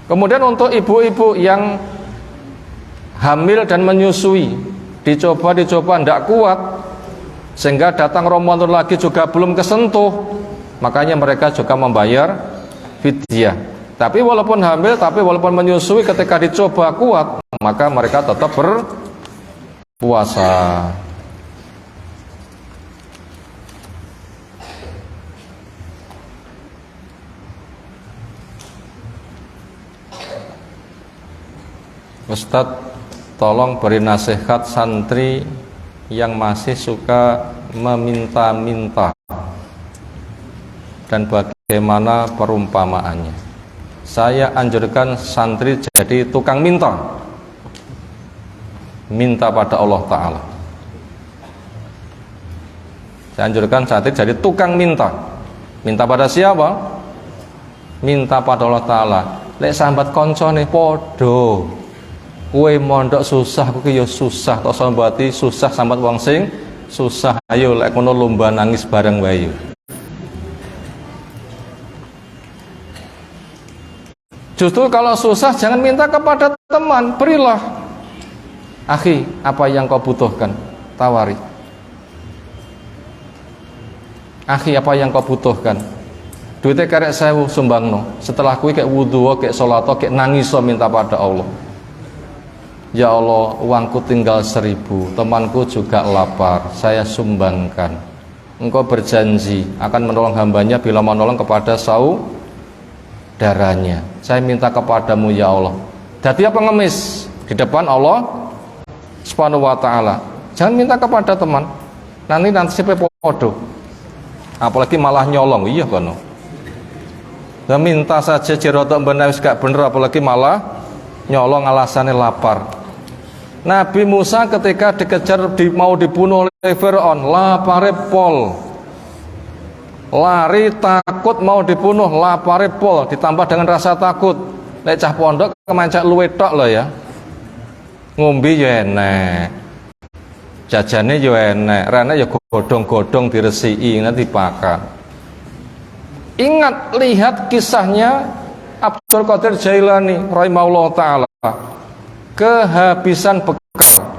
Kemudian untuk ibu-ibu yang hamil dan menyusui, dicoba tidak kuat, sehingga datang Ramadan lagi juga belum kesentuh, makanya mereka juga membayar fidyah. Tapi walaupun hamil, tapi walaupun menyusui, ketika dicoba kuat, maka mereka tetap berpuasa. Ustadz, tolong beri nasihat santri yang masih suka meminta-minta dan bagaimana perumpamaannya. Saya anjurkan santri jadi tukang minta pada Allah Ta'ala. Saya anjurkan santri jadi tukang minta pada siapa? Minta pada Allah Ta'ala. Lek sambat konco nih podo, kue mondok susah, kue yo susah, tok sambati susah, sambat wong sing susah. Ayo lek kono lomba nangis bareng wae. Justru kalau susah jangan minta kepada teman, berilah. Akhi, apa yang kau butuhkan? Tawari. Akhi, apa yang kau butuhkan? Duitnya karek 1000 sumbangno. Setelah kui kayak wudu, kayak sholat, kayak nangis minta pada Allah. Ya Allah, uangku tinggal 1000, temanku juga lapar, saya sumbangkan. Engkau berjanji akan menolong hambanya bila menolong kepada saudaranya. Saya minta kepadamu ya Allah. Jadi apa pengemis di depan Allah Subhanahu wa ta'ala. Jangan minta kepada teman, nanti siapa podo. Apalagi malah nyolong, iya kono. Dan minta saja jerotok benar gak bener, apalagi malah nyolong alasannya lapar. Nabi Musa ketika dikejar mau dibunuh oleh Fir'aun, lapare pol, lari takut mau dibunuh, lapare pol, ditambah dengan rasa takut. Nek cah pondok kemancak luwe tok loh ya, ngombe ya enek, jajane ya enek, rene ya godong-godong diresiki nanti pakan. Ingat, lihat kisahnya Abdul Qadir Jailani rahimahullah ta'ala. Kehabisan bekal,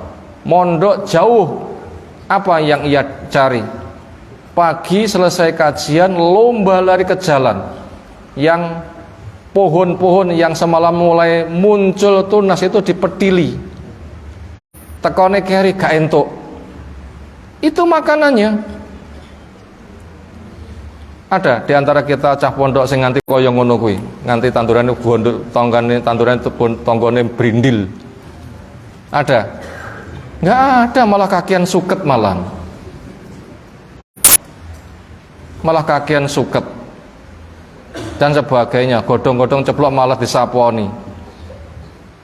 mondok jauh, apa yang ia cari? Pagi selesai kajian, lomba lari ke jalan. Yang pohon-pohon yang semalam mulai muncul tunas itu dipetili. Tekone keri gak entuk. Itu makanannya. Ada di antara kita cah pondok sing nganti kaya ngono kuwi, nganti tandurane gondok, tanduran tonggone brindil. Ada? Enggak ada, malah kakian suket malah kakian suket dan sebagainya, godong-godong ceplok malah disaponi.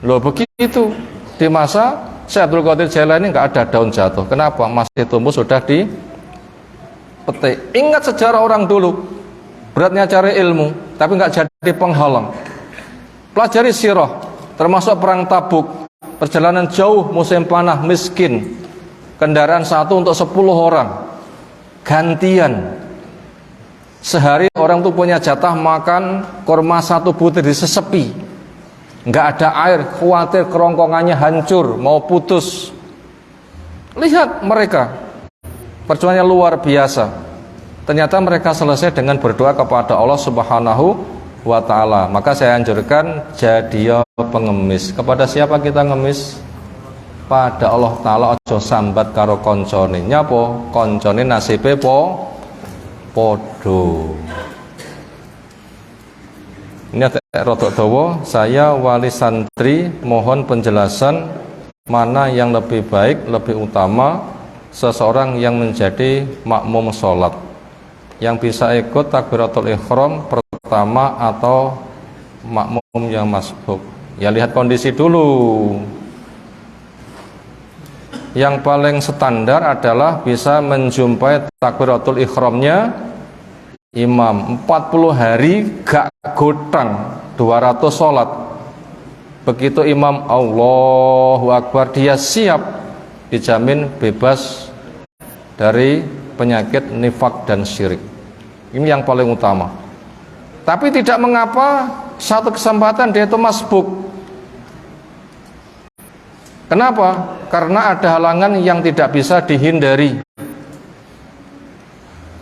Loh begitu di masa Syekh Abdul Qadir Jailani enggak ada daun jatuh. Kenapa? Masih tumbuh, sudah dipetik. Ingat sejarah orang dulu, beratnya cari ilmu tapi enggak jadi penghalang. Pelajari sirah, termasuk perang Tabuk, perjalanan jauh, musim panah, miskin, kendaraan satu untuk 10 orang, gantian. Sehari orang tuh punya jatah makan kurma 1 butir disesepi, nggak ada air, khawatir kerongkongannya hancur, mau putus. Lihat mereka, perjuangannya luar biasa. Ternyata mereka selesai dengan berdoa kepada Allah Subhanahu wa ta'ala. Maka saya anjurkan jadi pengemis. Kepada siapa kita ngemis? Pada Allah ta'ala. Ojo sambat karo koncone. Nyapa? Koncone nasibe podo. Ini rodok dawa. Saya wali santri mohon penjelasan mana yang lebih baik, lebih utama seseorang yang menjadi makmum sholat, yang bisa ikut takbiratul ihram pertama atau makmum yang masbuk. Ya lihat kondisi dulu. Yang paling standar adalah bisa menjumpai takbiratul ihramnya imam 40 hari gak godang 200 sholat. Begitu imam Allahu Akbar, dia siap, dijamin bebas dari penyakit nifak dan syirik. Ini yang paling utama. Tapi tidak mengapa satu kesempatan dia itu masbuk. Kenapa? Karena ada halangan yang tidak bisa dihindari.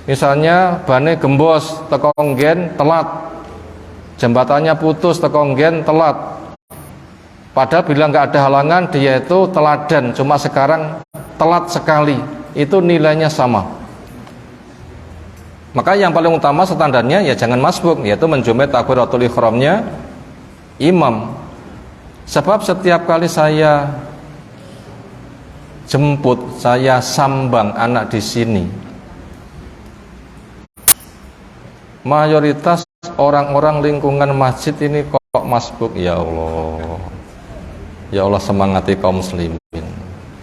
Misalnya bane gembos teko nggen telat, jembatannya putus teko nggen telat. Padahal bila nggak ada halangan, dia itu teladan, cuma sekarang telat sekali, itu nilainya sama. Maka yang paling utama standarnya ya jangan masbuk, yaitu menjumpai takbiratul ihramnya imam. Sebab setiap kali saya jemput, saya sambang anak di sini, mayoritas orang-orang lingkungan masjid ini kok masbuk. Ya Allah, ya Allah, semangati kaum muslimin.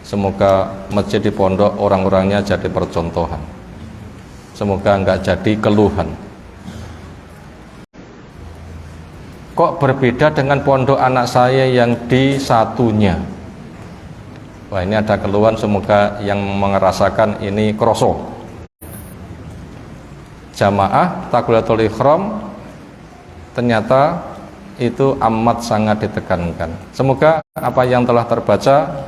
Semoga masjid di pondok orang-orangnya jadi percontohan. Semoga enggak jadi keluhan. Kok berbeda dengan pondok anak saya yang di satunya? Wah, ini ada keluhan, semoga yang merasakan ini kroso. Jamaah takbiratul ihram ternyata itu amat sangat ditekankan. Semoga apa yang telah terbaca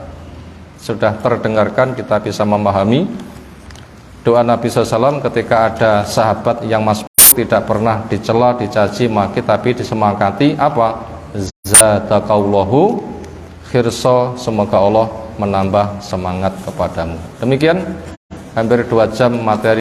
sudah terdengarkan, kita bisa memahami. Doa Nabi SAW ketika ada sahabat yang masbuk tidak pernah dicela, dicaci, maki, tapi disemangati apa? Zadakallahu khirsa, semoga Allah menambah semangat kepadamu. Demikian hampir 2 jam materi